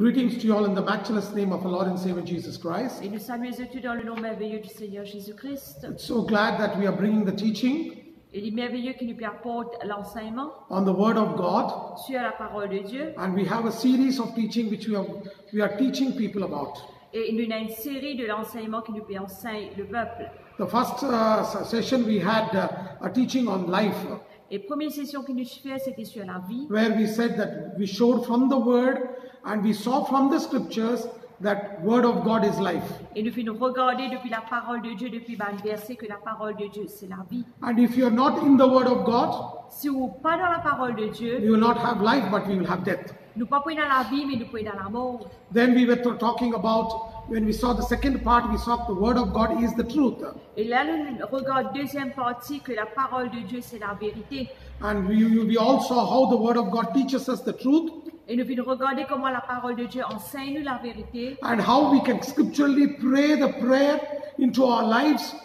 Greetings to you all in the matchless name of our Lord and Savior Jesus Christ. Et nous saluons tous dans le nom merveilleux du Seigneur Jésus-Christ. It's so glad that we are bringing the teaching Il est merveilleux qu'il nous apporte l'enseignement on the Word of God, sur la parole de Dieu. and we have a series of teaching which we are teaching people about. Et nous avons une série de l'enseignement qui nous enseigne le peuple. The first session we had a teaching on life, Et la première session que nous faisons, c'était sur la vie. where we said that we showed from the Word and we saw from the Scriptures that Word of God is life. Et nous faisons regarder depuis la parole de Dieu, depuis le verset, que la parole de Dieu, c'est la vie. And if you are not in the Word of God, Si vous n'êtes pas dans la parole de Dieu, you will not have life, but you will have death. nous ne sommes pas dans la vie, mais nous sommes dans la mort. Then we were talking about, when we saw the second part, we saw the Word of God is the truth. Et là, nous regardons la deuxième partie, que la parole de Dieu, c'est la vérité. And we all saw how the Word of God teaches us the truth Et nous venons regarder comment la parole de Dieu enseigne nous la vérité. and how we can scripturally pray the prayer into our lives.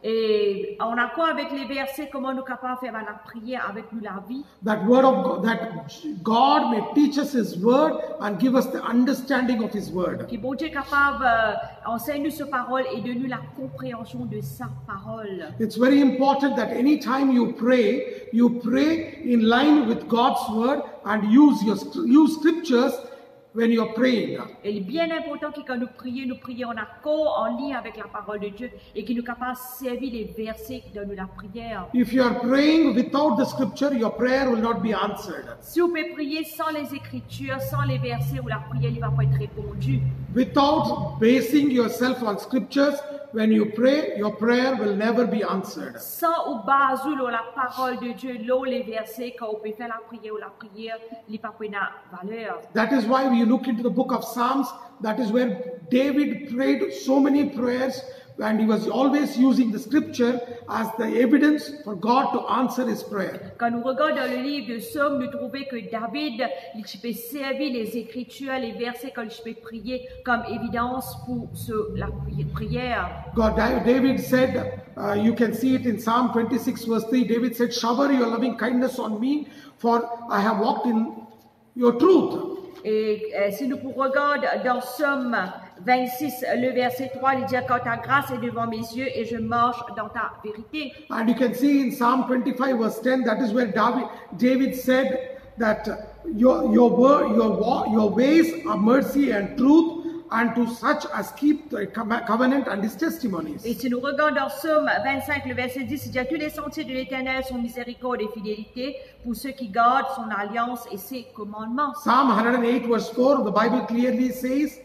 Et en accord avec les versets, comment nous sommes capables de faire la prière avec nous la vie. That Word of God, that God may teach us His Word and give us the understanding of His Word. Que bon Dieu est capable d'enseigner nous sa parole et de nous la compréhension de sa parole. It's very important that anytime you pray in line with God's Word and use scriptures when you are praying. Et il est bien important que quand nous prions en accord, en lien avec la parole de Dieu et que nous sommes capables de servir les versets qui donnent la prière. If you are praying without the scripture, your prayer will not be answered. Si vous pouvez prier sans les écritures, sans les versets, où la prière ne va pas être répondue. Without basing yourself on scriptures, when you pray, your prayer will never be answered. Sans ou baser la parole de Dieu, les versets, quand vous pouvez faire la prière n'est pas de valeur. That is why we look into the book of Psalms. That is where David prayed so many prayers, and he was always using the scripture as the evidence for God to answer his prayer. Quand nous regardons dans le livre de Psaumes, nous trouvons que David, il peut servir les écritures, les versets, quand il peut prier comme évidence pour la prière. David said, you can see it in Psalm 26 verse 3, David said, shower your loving kindness on me, for I have walked in your truth. Et si nous regardons dans Psaume 26, le verset 3, il dit « Quand ta grâce est devant mes yeux et je marche dans ta vérité. » And you can see in Psalm 25 verse 10, that is where David said that your ways are mercy and truth, and to such as keep the covenant and his testimonies. Et si nous regardons dans Psaume 25, le verset 10, il dit « Tous les sentiers de l'Éternel sont miséricorde et fidélité pour ceux qui gardent son alliance et ses commandements. » Psalm 108 verse 4, the Bible clearly says,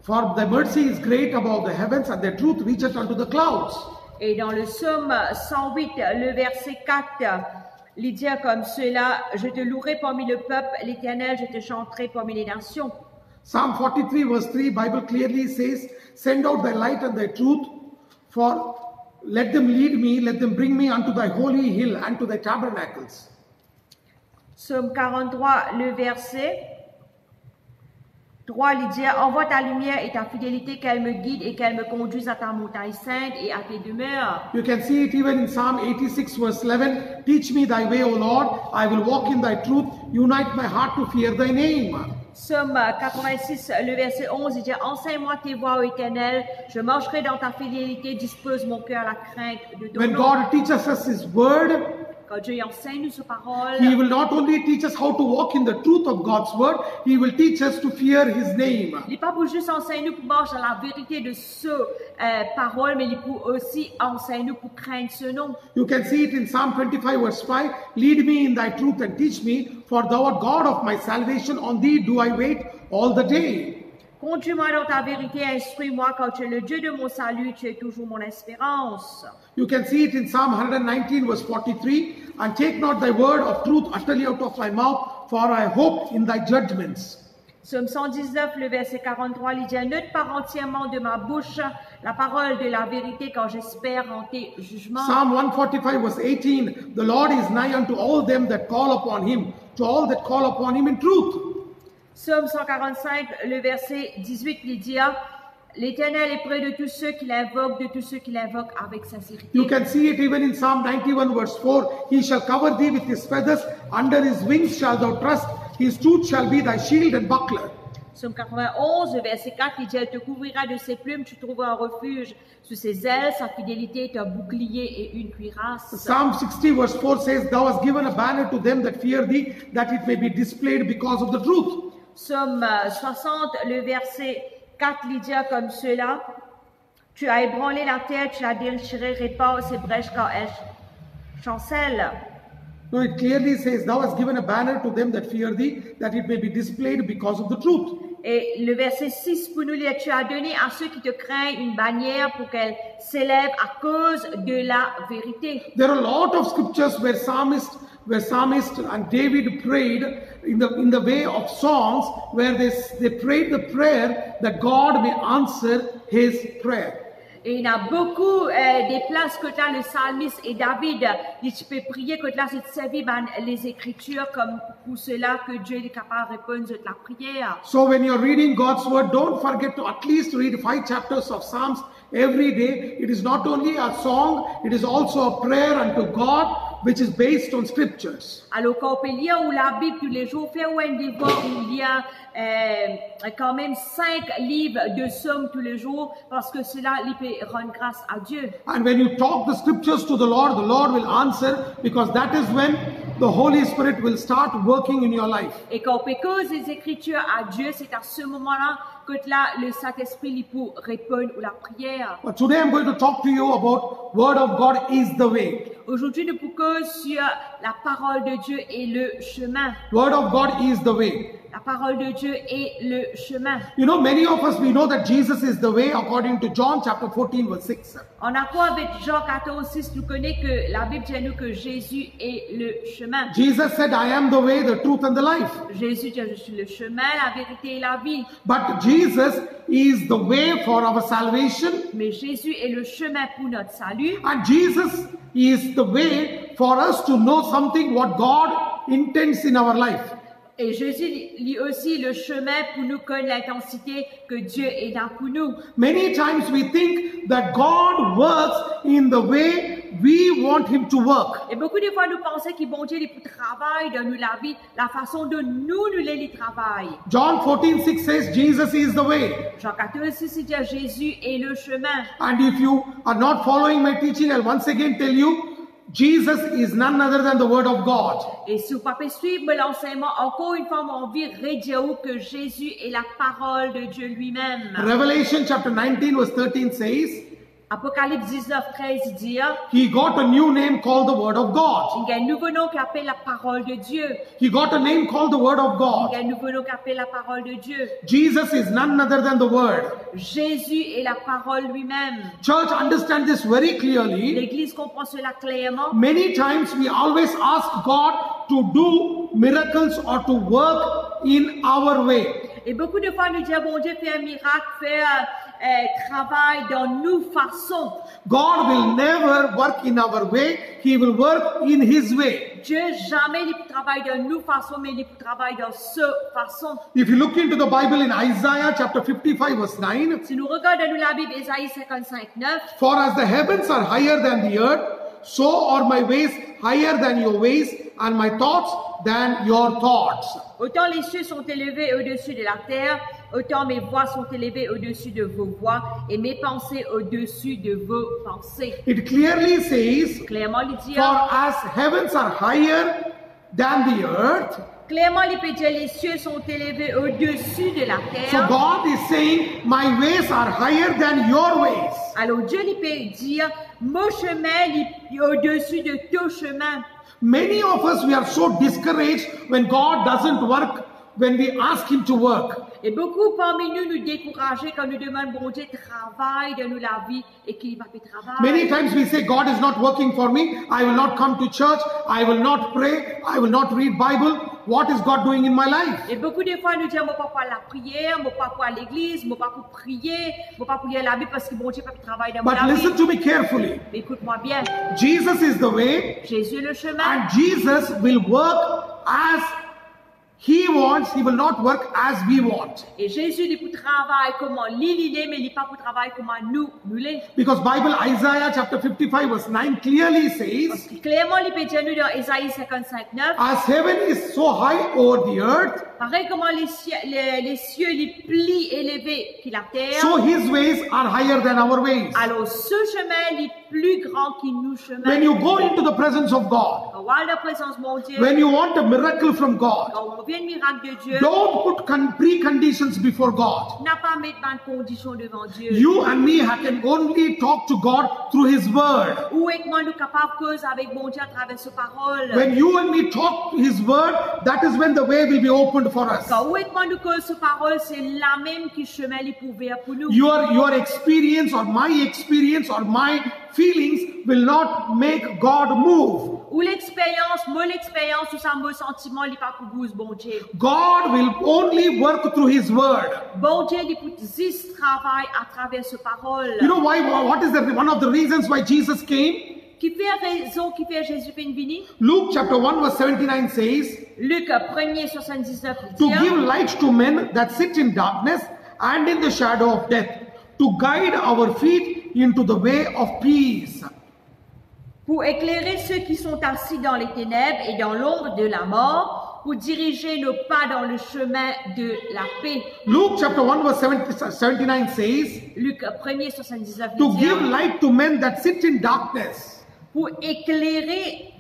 for the mercy is great above the heavens, and the truth reacheth unto the clouds. Et dans le Psaume 108, le verset 4, il dit comme cela, « Je te louerai parmi le peuple, l'Éternel, je te chanterai parmi les nations. » Psalm 43 verse 3, Bible clearly says, send out thy light and thy truth, for let them lead me, let them bring me unto thy holy hill and to thy tabernacles. Psaume 43, le verset 3, il dit, envoie ta lumière et ta fidélité, qu'elle me guide et qu'elle me conduise à ta montagne sainte et à tes demeures. You can see it even in Psalm 86 verse 11, teach me thy way, O Lord, I will walk in thy truth, unite my heart to fear thy name. Psaume 86, le verset 11, il dit, enseigne-moi tes voies, ô Éternel, je marcherai dans ta fidélité, dispose mon cœur à la crainte de ton When nom. God teaches us his word, Quand Dieu enseigne nous sa parole, he will not only teach us how to walk in the truth of God's word, he will teach us to fear his name. il n'est pas pour juste enseigner nous pour marcher dans la vérité de ce parole, mais il est pour aussi enseigner nous pour craindre ce nom. You can see it in Psalm 25 verse 5, lead me in thy truth and teach me, for thou art God of my salvation, on thee do I wait all the day. Conduis-moi dans ta vérité, instruis-moi, car tu es le Dieu de mon salut, tu es toujours mon espérance. You can see it in Psalm 119 verse 43, and take not thy word of truth utterly out of my mouth, for I hope in thy judgments. Psaume 119, le verset 43, il dit, ne te pas entièrement de ma bouche la parole de la vérité, car j'espère en tes jugements. Psalm 145 verse 18, the Lord is nigh unto all them that call upon him, to all that call upon him in truth. Psaume 145, le verset 18, il dit, l'Éternel est près de tous ceux qui l'invoquent, de tous ceux qui l'invoquent avec sincérité. You can see it even in Psalm 91 verse 4, he shall cover thee with his feathers, under his wings shalt thou trust, his truth shall be thy shield and buckler. Psaume 91, le verset 4, il dit, elle te couvrira de ses plumes, tu trouveras un refuge sous ses ailes, sa fidélité est un bouclier et une cuirasse. Psalm 60 verse 4 says, Thou hast given a banner to them that fear thee, that it may be displayed because of the truth. Psaume 60, le verset 4, il dit comme cela, tu as ébranlé la terre, tu l'as déchirée, répare ses brèches quand elle chancelle. No, it clearly says, Thou hast given a banner to them that fear thee, that it may be displayed because of the truth. Et le verset 6 pour nous lire, tu as donné à ceux qui te craignent une bannière pour qu'elle s'élève à cause de la vérité. There are a lot of scriptures where psalmist and David prayed in the way of songs, where they prayed the prayer that God may answer his prayer. Et il y a beaucoup des places que là, le psalmiste et David, tu peux prier que là, c'est servi les Écritures comme pour cela que Dieu est capable de répondre à la prière. So when you're reading God's word, don't forget to at least read 5 chapters of Psalms every day. It is not only a song, it is also a prayer unto God, which is based on scriptures. Alors, quand on peut lire ou la Bible tous les jours, faire un devoir où il y a quand même 5 livres de psaumes tous les jours, parce que cela, il peut rendre grâce à Dieu. And when you talk the scriptures to the Lord will answer, because that is when the Holy Spirit will start working in your life. Et quand on peut causer les Écritures à Dieu, c'est à ce moment-là que là, le Saint-Esprit lui pour répondre à la prière. But today I'm going to talk to you about Word of God is the way. Aujourd'hui, nous pour cause sur la parole de Dieu et le chemin. Word of God is the way. La parole de Dieu est le chemin. You know, many of us, we know that Jesus is the way according to John chapter 14 verse 6. En accord avec Jean 14, 6, nous connaissons que la Bible dit à nous que Jésus est le chemin. Jesus said, I am the way, the truth and the life. Jésus dit, je suis le chemin, la vérité et la vie. But Jesus is the way for our salvation. Mais Jésus est le chemin pour notre salut. And Jesus is the way for us to know something what God intends in our life. Et Jésus lit aussi le chemin pour nous connaître l'intensité que Dieu est là pour nous. Many times we think that God works in the way we want him to work. Et beaucoup de fois nous pensons que bon Dieu il travaille dans nous la vie, la façon de nous les travaille. John 14:6 says Jesus is the way. Jean 14, 6 dit Jésus est le chemin. And if you are not following my teaching, I'll once again tell you, Jesus is none other than the Word of God. Et si vous ne pouvez pas suivre l'enseignement, encore une fois, on veut redire que Jésus est la parole de Dieu lui-même. Revelation chapter 19 verse 13 says, Apocalypse 19, 13 dit, he got a new name called the Word of God. il y a un nouveau nom qui appelle la parole de Dieu. He got a name called the Word of Il y God. a un nouveau nom qui appelle la parole de Dieu. Jesus is none other than the Word. Jésus est la parole lui-même. Church, understand this very clearly. L'Église comprend cela clairement. Many times we always ask God to do miracles or to work in our way. Et beaucoup de fois, nous disons, bon Dieu, fais un miracle, fais un travail dans nos façons. God will never work in our way. He will work in His way. Dieu jamais il travaille dans nos façons, mais il travaille dans sa façon. If you look into the Bible in Isaiah chapter 55 verse 9, Si nous regardons la Bible, Ésaïe 55, 9, for as the heavens are higher than the earth, so are my ways higher than your ways, and my thoughts than your thoughts. autant les cieux sont élevés au-dessus de la terre, autant mes voix sont élevées au-dessus de vos voix et mes pensées au-dessus de vos pensées. It clearly says, Clairement, il dit, for as heavens are higher than the earth, clairement, il peut dire, les cieux sont élevés au-dessus de la so terre. God is saying, my ways are higher than your ways. Alors Dieu il peut dire, mon chemin est au-dessus de ton chemin. Many of us, we are so discouraged when God doesn't work, when we ask Him to work. Et beaucoup parmi nous nous décourager quand nous demandons, bon Dieu, travaille dans nous la vie et qu'il va faire travail. Many times we say, God is not working for me. I will not come to church. I will not pray. I will not read Bible. What is God doing in my life? Et beaucoup de fois, nous disons, moi, pas pour la prière, moi, pas pour l'église, moi, pas pour prier, moi, pas pour lire la Bible parce que bon Dieu, pas pour travailler dans But la listen vie. to me carefully. Mais écoute-moi bien, Jesus is the way, Jésus est le chemin. and Jesus will work as He wants wants, he will not work as we want. Et Jésus, il pour travailler comment il est, mais il pas pour travailler comment nous l'est. Because Bible, Isaiah chapter 55 verse 9 clearly Parce says, que clairement, il peut dire nous dans Ésaïe 55:9, as heaven is so high over the earth, pareil comment les cieux les plus élevés que la terre, so his ways are higher than our ways. alors ce chemin est plus grand que nous chemin. When you go into the presence of God, Quand on voit la présence de mon Dieu, when you want a miracle from God, quand on vient le miracle de Dieu, don't put preconditions before God. n'a pas mettre de conditions devant Dieu. You and me can only talk to God through his word. Où est-ce que nous capables de causer avec mon Dieu à travers sa parole? When you and me talk to his word, that is when the way will be opened for us. Quand où est-ce que nous causons sa parole, c'est la même qui chemin est ouvert pour nous. Your experience or my feelings will not make God move. Ou l'expérience, mon expérience, ou ça, mon sentiment, il n'est pas pour vous, bon Dieu. God will only work through his word. Bon Dieu, il pour juste travailler à travers sa parole. You know why? What is one of the reasons why Jesus came? Qui fait raison, qui fait Jésus fait une venue? Luke chapter 1 verse 79 says, Luc 1er 79 to dit, give light to men that sit in darkness and in the shadow of death, to guide our feet into the way of peace. pour éclairer ceux qui sont assis dans les ténèbres et dans l'ombre de la mort, pour diriger nos pas dans le chemin de la paix. Luke chapter 1 verse 79 says, Luc 1er 79 to dit, give light to men that sit in darkness. pour éclairer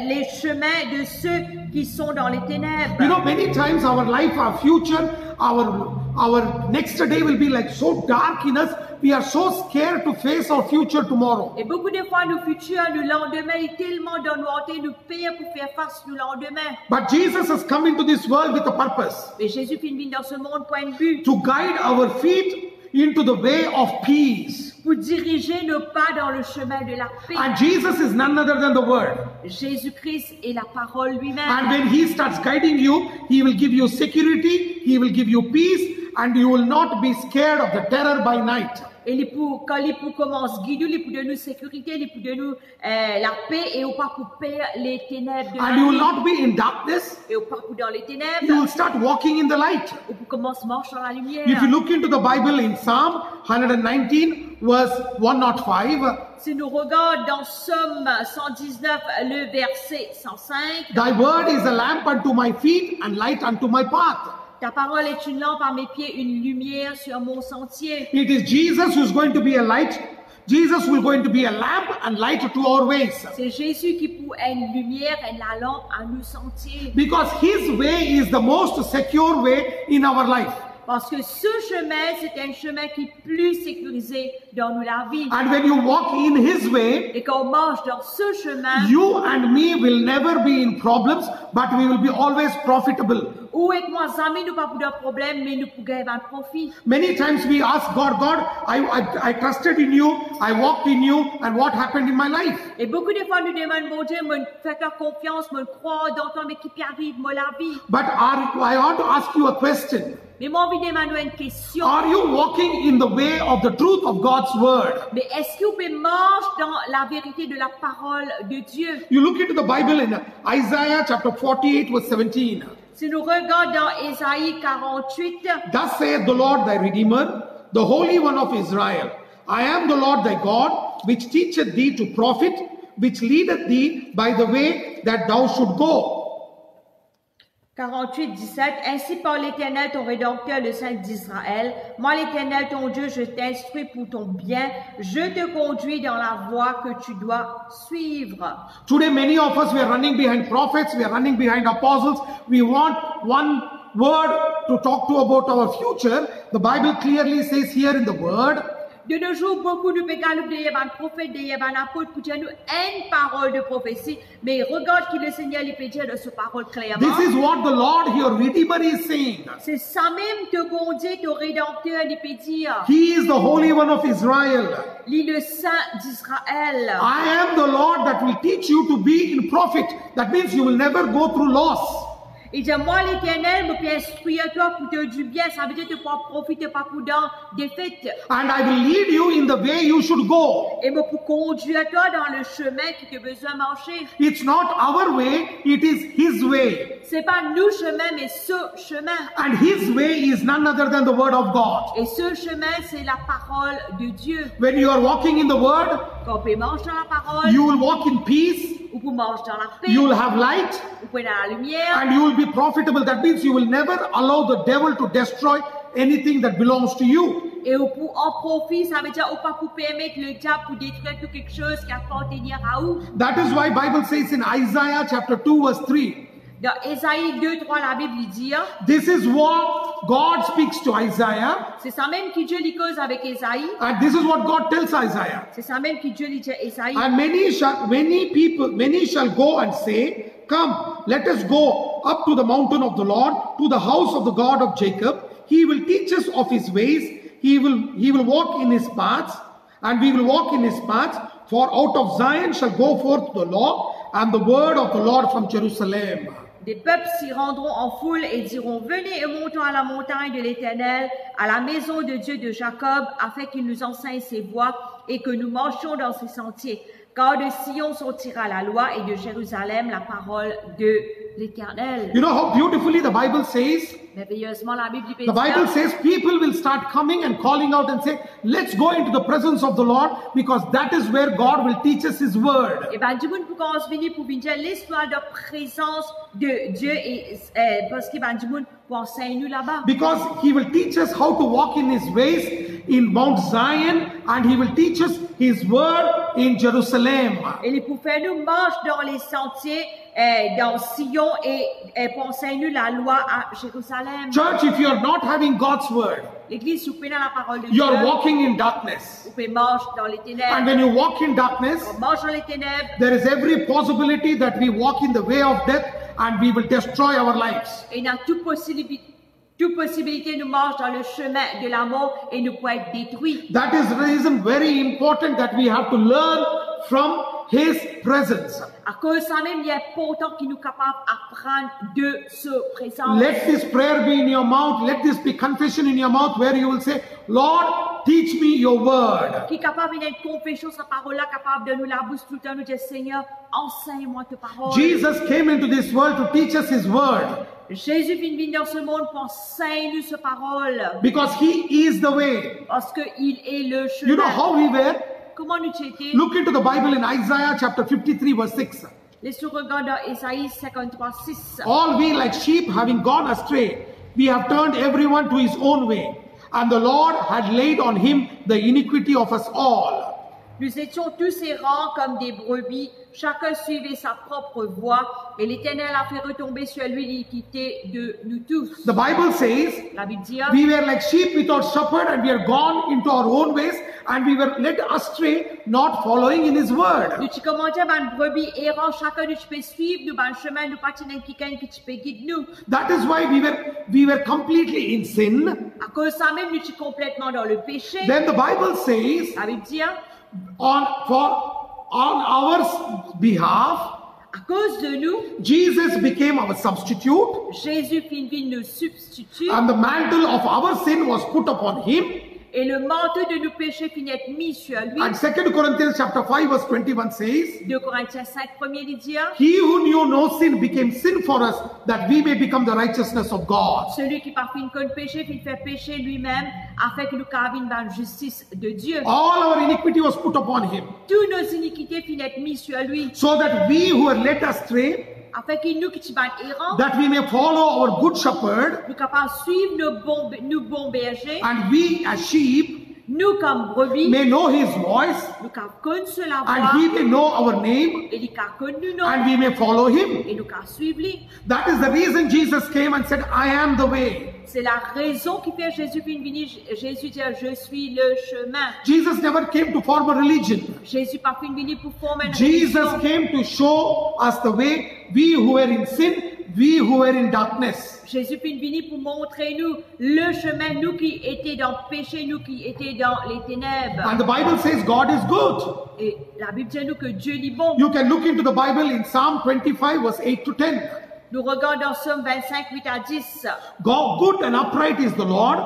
les chemins de ceux qui sont dans les ténèbres. You know, many times our life, our future, our next day will be like so dark in us. We are so scared to face our future tomorrow. Et beaucoup de fois, nos futurs, nos lendemains, est tellement dans noirté, nous payons pour faire face au lendemain. But Jesus has come into this world with a purpose, Mais Jésus fait venir dans ce monde pour un but, to guide our feet into the way of peace. pour diriger nos pas dans le chemin de la paix. And Jesus is none other than the Word. Jésus-Christ est la parole And lui-même. when He starts guiding you, He will give you security, He will give you peace, and you will not be scared of the terror by night. Et quand il commence à guider, il pour de nous sécurité, il pour de nous la paix, et au pas pour paix les ténèbres de And la you will vie. not be in darkness, Et au pas pour dans les you ténèbres, will start walking in the light. ou pour commencer à marcher dans la lumière. If you look into the Bible in Psalm 119 verse 105, Si nous regardons dans Somme 119, le verset 105, Thy word is a lamp unto my feet and light unto my path. ta parole est une lampe à mes pieds, une lumière sur mon sentier. It is Jesus who is going to be a light. Jesus will going to be a lamp and light to our ways. C'est Jésus qui pour une lumière et la lampe à nos sentiers. Because His way is the most secure way in our life. Parce que ce chemin, c'est un chemin qui est plus sécurisé dans nous la vie. And when you walk in His way, Et quand on marche dans ce chemin, you and me will never be in problems, but we will be always profitable. où est moi, amis, nous pas pour de problème, mais nous pour gagner un profit. Many times we ask God, I trusted in you, I walked in you, and what happened in my life? Et beaucoup de fois, nous demandons, mon Dieu, me faire confiance, me croire dans toi, mais qui arrive, moi, la vie. But I want to ask you a question. Mais moi, envie de demander une question. Are you walking in the way of the truth of God's word? Mais est-ce que vous pouvez marcher dans la vérité de la parole de Dieu? You look into the Bible in Isaiah chapter 48 verse 17. Si nous regardons dans Ésaïe 48, Thus saith the Lord thy Redeemer, the Holy One of Israel. I am the Lord thy God, which teacheth thee to profit, which leadeth thee by the way that thou should go. 48, 17, ainsi par l'Éternel, ton Rédempteur, le Saint d'Israël. Moi, l'Éternel, ton Dieu, je t'instruis pour ton bien. Je te conduis dans la voie que tu dois suivre. Today, many of us, we are running behind prophets, we are running behind apostles. We want one word to talk to about our future. The Bible clearly says here in the word, De nos jours, beaucoup de pécanes de un prophète, de un apôtre, pour dire nous une parole de prophétie. Mais regarde que le Seigneur lui peut dire de ce parole clairement. this is what the Lord, your Redeemer, is saying. C'est ça même te bon Dieu, ton Rédempteur, il peut dire. He is the Holy One of Israel. Lis le Saint d'Israël. I am the Lord that will teach you to be in profit. That means you will never go through loss. Il dit, moi, l'Éternel, me puis instruire toi pour te du bien. Ça veut dire que tu pourras profiter pas pour dans des fêtes. And I will lead you in the way you should go. Et me pour conduire toi dans le chemin qui te besoin marcher. It's not our way, it is His way. C'est pas nous chemin, mais ce chemin. And His way is none other than the Word of God. Et ce chemin, c'est la parole de Dieu. When you are walking in the Word, Quand on peut marcher dans la parole, you will walk in peace, ou pour marcher dans la paix, you will have light, ou pour dans la lumière. and you will be profitable. That means you will never allow the devil to destroy anything that belongs to you. Et pour en profit, ça veut dire ou pas pour permettre le diable pour détruire tout quelque chose qui appartenir à vous. That is why Bible says in Isaiah chapter 2 verse 3, Dans Ésaïe 2, 3, la Bible dit, this is what God speaks to Isaiah, c'est ça même que Dieu lui cause avec Ésaïe. and this is what God tells Isaiah. C'est ça même que Dieu lui dit à Ésaïe. And many shall go and say, come, let us go up to the mountain of the Lord, to the house of the God of Jacob. He will teach us of his ways. He will walk in his paths, and we will walk in his paths. For out of Zion shall go forth the law and the word of the Lord from Jerusalem. Des peuples s'y rendront en foule et diront, venez et montons à la montagne de l'Éternel, à la maison de Dieu de Jacob, afin qu'il nous enseigne ses voies et que nous marchions dans ses sentiers. Car de Sion sortira la loi et de Jérusalem la parole de l'Éternel. You know how beautifully the Bible says? Merveilleusement, la Bible dit, The Bible says people will start coming and calling out and say, let's go into the presence of the Lord, because that is where God will teach us His word. et ben, du monde pour qu'on se venir pour venir l'histoire de présence de Dieu et parce que ben, du monde pour enseigner nous là-bas. Because He will teach us how to walk in His ways in Mount Zion, and He will teach us His word in Jerusalem. Et les pour faire nous marche dans les sentiers dans Sion et pour enseigner nous la loi à Jérusalem. Church, if you are not having God's word, L'église soupe dans la parole de you Dieu. are walking in darkness. Vous pouvez marcher dans les And ténèbres. when you walk in darkness, On marche dans les ténèbres. there is every possibility that we walk in the way of death and we will destroy our lives. Et dans toute possibilité, nous marchons dans le chemin de la mort et nous pouvons être détruits. That is the reason very important that we have to learn from His presence. À cause de ça même, il est important qu'il nous capable d'apprendre de ce présent. Let this prayer be in your mouth. Let this be confession in your mouth where you will say, Lord, teach me your word. Qui est capable d'être confession sa parole-là, capable de nous la bouche tout le temps, nous dire Seigneur, enseigne-moi ta parole. Jesus came into this world to teach us His word Jésus vient venir dans ce monde pour enseigner nous sa parole. because He is the way. Parce qu'il est le chemin. You know how we were? Comment nous étions? Look into the Bible in Isaiah chapter 53 verse 6. Laissons regarder dans Ésaïe 53, 6. All we like sheep having gone astray, we have turned everyone to his own way. And the Lord had laid on him the iniquity of us all. Nous étions tous errants comme des brebis, chacun suivait sa propre voie, et l'Éternel a fait retomber sur lui l'iniquité de nous tous. The Bible says, La Bible dit, we were like sheep without shepherd, and we are gone into our own ways, and we were led astray, not following in his word. nous tu commentais ban brebis errants, chacun nous tu peux suivre, nous ban chemin, nous patinons quelqu'un qui tu peux guider nous. That is why we were completely in sin. À cause de ça même, nous tu complètement dans le péché. Then the Bible says, La Bible dit, on our behalf, à cause de nous, Jesus became our substitute, Jésus finit nos substituts, and the mantle of our sin was put upon him. et le manteau de nos péchés finit être mis sur lui. And 2 Corinthians chapter 5 verse 21 says, 2 Corinthiens 5, premier il dit, He who knew no sin became sin for us, that we may become the righteousness of God. celui qui par fin connaît péché, il fait pécher lui-même, afin que nous cavions dans la justice de Dieu. All our iniquity was put upon him, Toutes nos iniquités finissent être mises sur lui, so that we who are led astray, afin que nous qui sommes errants, that we may follow our good shepherd, nous capables de suivre nos bons bergers, and we as sheep nous comme brebis, may know his voice, nous capables connaître la and voix, he may know our name, et nous capables connaître nos and noms, we may follow him. et nous capables suivre lui. That is the reason Jesus came and said, I am the way. C'est la raison qui fait Jésus venir. Jésus dit, je suis le chemin. Jesus never came to form a religion. Jésus pas venir pour former une Jesus religion. came to show us the way, we who were in sin, we who were in darkness. Jésus venir pour montrer nous le chemin, nous qui étions dans le péché, nous qui étions dans les ténèbres. And the Bible says God is good. Et la Bible dit nous que Dieu est bon. You can look into the Bible in Psalm 25 verse 8 to 10. Nous regardons Somme 25, 8 à 10. God, good and upright is the Lord.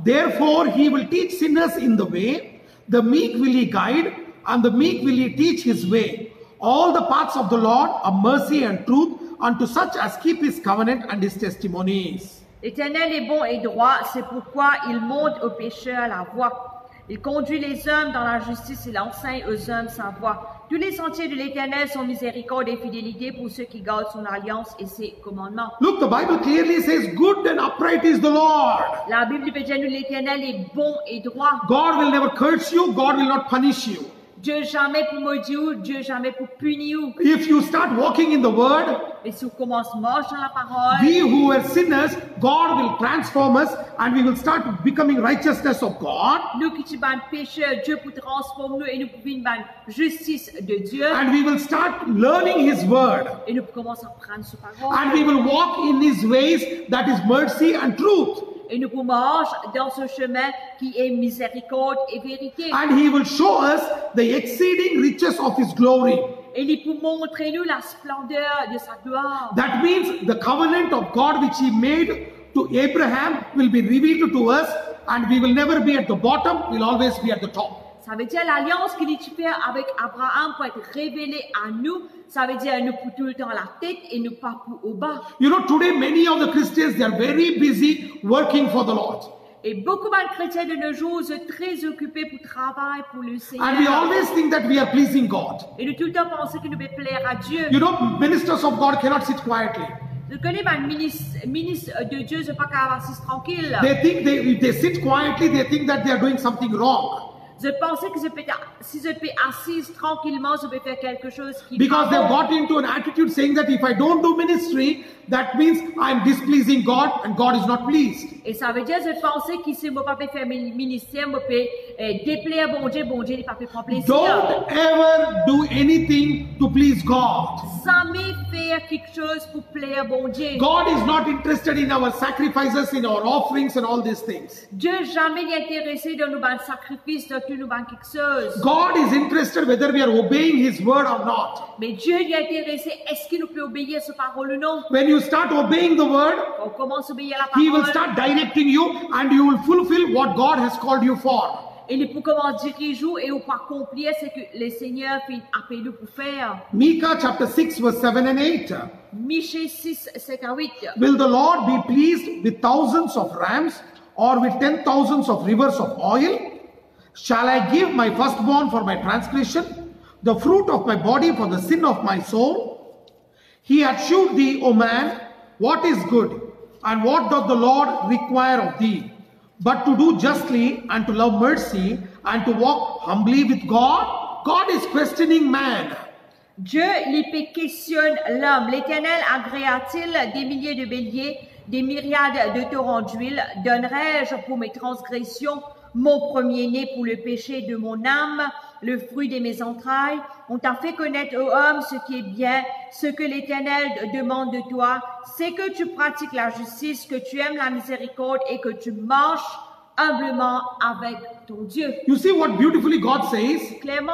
Therefore, he will teach sinners in the way. The meek will he guide, and the meek will he teach his way. All the paths of the Lord are mercy and truth unto such as keep his covenant and his testimonies. L'Éternel est bon et droit, c'est pourquoi il montre aux pécheurs la voie. Il conduit les hommes dans la justice, il enseigne aux hommes sa voie. Tous les sentiers de l'Éternel sont miséricorde et fidélité pour ceux qui gardent son alliance et ses commandements. Look, the Bible clearly says, good and upright is the Lord. La Bible dit que l'Éternel est bon et droit. God will never curse you, God will not punish you. Dieu jamais pour maudire, Dieu jamais pour punir. If you start walking in the word, Et si on commence à marcher dans la parole, we who were sinners, God will transform us and we will start becoming righteousness of God. nous qui sommes pécheurs, Dieu pour transformer nous et nous pour vivre la justice de Dieu. And we will start learning his word. Et nous commençons à prendre sa parole. And we will walk in his ways, that is mercy and truth. Et nous pouvons marcher dans ce chemin qui est miséricorde et vérité. And he will show us the exceeding riches of his glory. Et il peut montrer nous la splendeur de sa gloire. That means the covenant of God which he made to Abraham will be revealed to us, and we will never be at the bottom, we'll always be at the top. Ça veut dire l'alliance qu'il a fait avec Abraham pour être révélée à nous. Ça veut dire nous pour tout le temps la tête et nous pas pour au bas. You know, today many of the Christians, they are very busy working for the Lord. Et beaucoup de chrétiens de nos jours sont très occupés pour travailler pour le Seigneur. And we always think that we are pleasing God. Et nous tout le temps penser que nous devons plaire à Dieu. You know, ministers of God cannot sit quietly. Je connais ma ministre de Dieu, je ne pas qu'à assis tranquille. They think if they sit quietly, they think that they are doing something wrong. Je pensais que si je peux assise tranquillement, je peux faire quelque chose qui Because they've got into an attitude saying that if I don't do ministry, that means I'm displeasing God and God is not pleased. Et ça veut dire, je pensais que si je ne peux pas faire ministère, je peux déplaire bon Dieu ne peut pas prendre plaisir. Don't ever do anything to please God. Jamais faire quelque chose pour plaire bon Dieu. God is not interested in our sacrifices, in our offerings and all these things. Dieu jamais n'est intéressé dans nos sacrifices, dans tout nos quelque chose. God is interested whether we are obeying his word or not. Mais Dieu est intéressé, est-ce qu'il nous peut obéir à sa parole ou non? When you start obeying the word, On commence à obéir à la he will parole. start directing you and you will fulfill what God has called you for. Et il peut commencer à diriger et ou pas accomplir ce que le Seigneur appelle nous pour faire. Micah chapter 6 verse 7 and 8. Michée 6, 7 à 8. Will the Lord be pleased with thousands of rams or with 10,000s of rivers of oil? Shall I give my firstborn for my transgression, the fruit of my body for the sin of my soul? He hath shewed thee, O man, what is good, and what doth the Lord require of thee, but to do justly, and to love mercy, and to walk humbly with God? God is questioning man. Dieu l'épée questionne l'homme. L'Éternel agréa-t-il des milliers de béliers, des myriades de torrents d'huile? Donnerai-je pour mes transgressions mon premier-né pour le péché de mon âme, le fruit de mes entrailles? On t'a fait connaître, ô homme, ce qui est bien, ce que l'Éternel demande de toi, c'est que tu pratiques la justice, que tu aimes la miséricorde et que tu marches humblement avec ton Dieu. You see what beautifully God says? Clairement,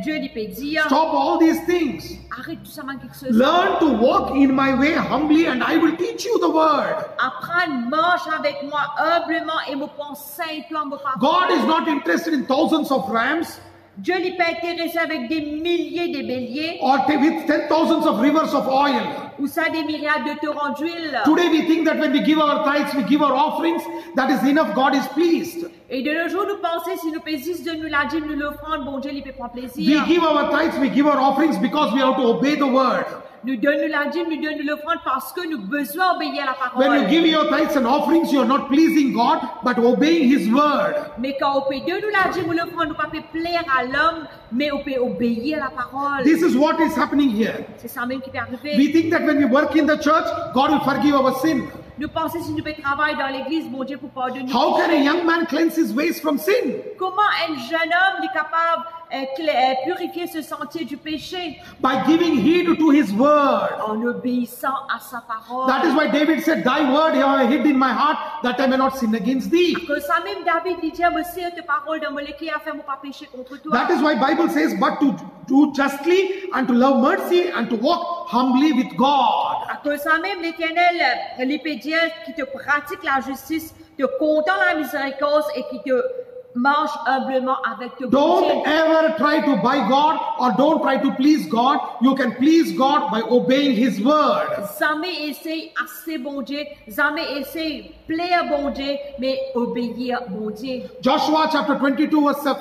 Dieu lui peut dire, Stop all these things. arrête tout ça, quelque chose. Learn to walk in my way humbly and I will teach you the word. Apprends, marche avec moi humblement et me conseille toi, me parole. God is not interested in thousands of rams Dieu n'est pas intéressé avec des milliers de béliers or with 10,000s of rivers of oil. ou ça des myriades de torrents d'huile. Today we think that when we give our tithes, we give our offerings, that is enough, God is pleased. Et de nos jours, nous pensons si nous pesons de nous la dîme, nous l'offrande, bon Dieu, il peut prendre We plaisir. give our tithes, we give our offerings because we have to obey the word. Nous donnons la dîme, nous donnons l'offrande parce que nous besoin obéir à la When you parole. give your tithes and offerings, you are not pleasing God, but obeying his word. Mais quand on peut donner la dîme ou l'offrande, nous ne pouvons pas plaire à l'homme, mais on peut obéir à la parole. This is what is happening here. C'est ça même qui peut arriver. We think that when we work in the church, God will forgive our sin. Nous pensons si nous pouvons travailler dans l'église, bon Dieu, pour pardonner. How can a young man cleanse his ways from sin? Comment un jeune homme est capable purifier ce sentier du péché? By giving heed to his word. En obéissant à sa parole. That is why David said, thy word have I hid in my heart, that I may not sin against thee. Que ça même David dit, Dieu me sert tes paroles dans mon cœur afin de ne pas pécher contre toi. That is why Bible says, but to do justly and to love mercy and to walk humbly with God. À cause ça même l'Éternel, l'Épédien qui te pratique la justice, te comptant la miséricorde et qui te marche humblement avec te Don't bonté. ever try to buy God or don't try to please God. You can please God by obeying his word. Jamais essaye assez bon Dieu, jamais essaye plaire bon Dieu, mais obéir bon Dieu. Joshua chapter 22 verse 5.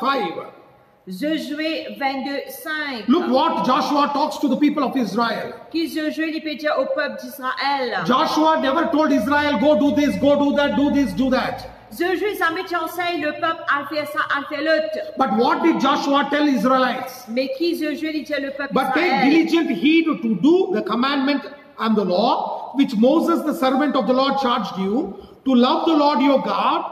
Josué 22:5. Look what Joshua talks to the people of Israel. Qui Josué lui peut dire au peuple d'Israël. Joshua never told Israel, go do this, go do that, do this, do that. Josué jamais t'enseigne le peuple à faire ça, à faire l'autre. But what did Joshua tell Israelites? Mais qui Josué lui dit le peuple But take d'Israël. diligent heed to do the commandment and the law, which Moses, the servant of the Lord, charged you, to love the Lord your God,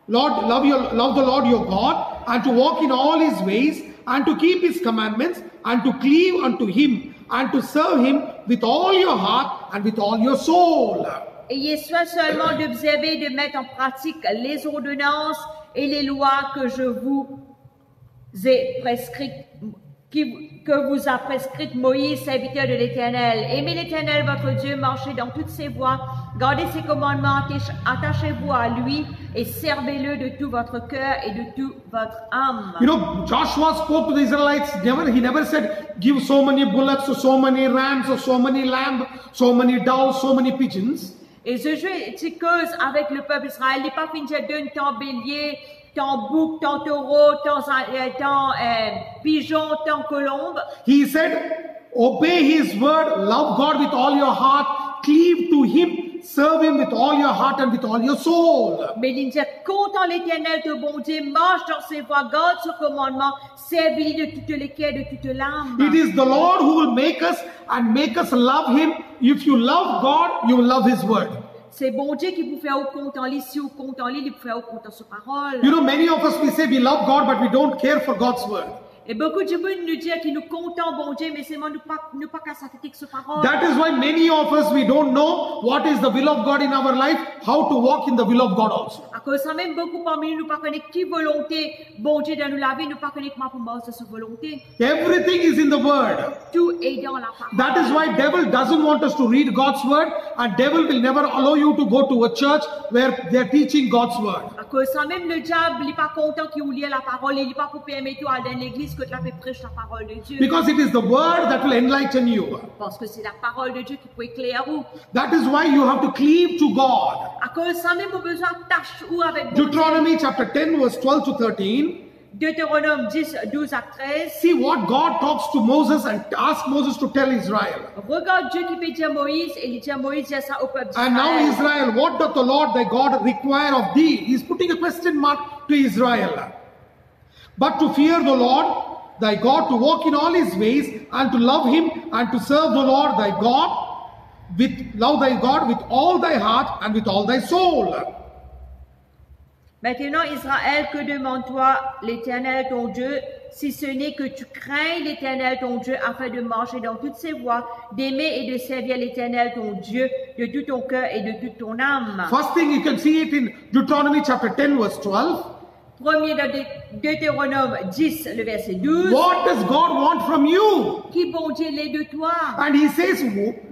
love the Lord your God, and to walk in all his ways, and to keep his commandments, and to cleave unto him, and to serve him with all your heart and with all your soul. Ayez soin seulement d'observer et de mettre en pratique les ordonnances et les lois que je vous ai prescrites, que vous a prescrites Moïse, serviteur de l'Éternel. Aimez l'Éternel, votre Dieu, marchez dans toutes ses voies, gardez ses commandements, attachez-vous à lui et servez-le de tout votre cœur et de toute votre âme. You know, Joshua spoke to the Israelites, he never said, give so many bullocks, or so many rams, or so many lambs, so many doves, so many pigeons. Et Josué cause avec le peuple Israël, il n'est pas fini de donner tant bélier, tant bouc, tant taureau, tant pigeon, tant colombe. He said, obey his word, love God with all your heart, cleave to him, serve him with all your heart and with all your soul. Mais il dit, compte en l'Éternel, ton bon Dieu, marche dans ses voies, garde son commandement, servis de toutes les cœurs, de toute l'âme. It is the Lord who will make us and make us love him. If you love God, you will love his word. C'est bon Dieu qui vous fait au compte en lui, si vous compte en lui, il vous fait au compte en sa parole. You know, many of us, we say we love God, but we don't care for God's word. Et beaucoup de gens nous disent qu'ils nous comptent bon Dieu, mais c'est moi nous pas qu'à s'attaquer sur parole. That is why many of us, we don't know what is the will of God in our life, how to walk in the will of God also. À cause ça même beaucoup parmi nous pas connaître qui volonté bon Dieu de nous laver, nous pas connaître comment pour marcher sur volonté. Everything is in the word. Tout est dans la parole. That is why devil doesn't want us to read God's word, and devil will never allow you to go to a church where they are teaching God's word. À cause ça même le diable, il n'est pas content qu'il vous lit la parole, il n'est pas pour permettre à dans l'église que tu la fais prêcher la parole de Dieu. Because it is the word that will enlighten you. Parce que c'est la parole de Dieu qui peut éclairer vous. That is why you have to cleave to God. À cause ça même, vous avez besoin de tâche ou avec Dieu. Deuteronomy chapter 10 verse 12 to 13. Deutéronome 10, 12 à 13. See what God talks to Moses and asks Moses to tell Israel. Regarde Dieu qui peut dire Moïse et il dit à Moïse dire ça au peuple And now d'Israël. Israel, what doth the Lord thy God require of thee? He's putting a question mark to Israel. But to fear the Lord thy God, to walk in all his ways, and to love him, and to serve the Lord thy God, love thy God with all thy heart and with all thy soul. Maintenant, Israël, que demande-toi l'Éternel ton Dieu, si ce n'est que tu crains l'Éternel ton Dieu afin de marcher dans toutes ses voies, d'aimer et de servir l'Éternel ton Dieu de tout ton cœur et de toute ton âme. First thing, you can see it in Deuteronomy chapter 10 verse 12. Premier de Deutéronome 10, le verset 12. What does God want from you? Qui bon Dieu l'est de toi? And he says,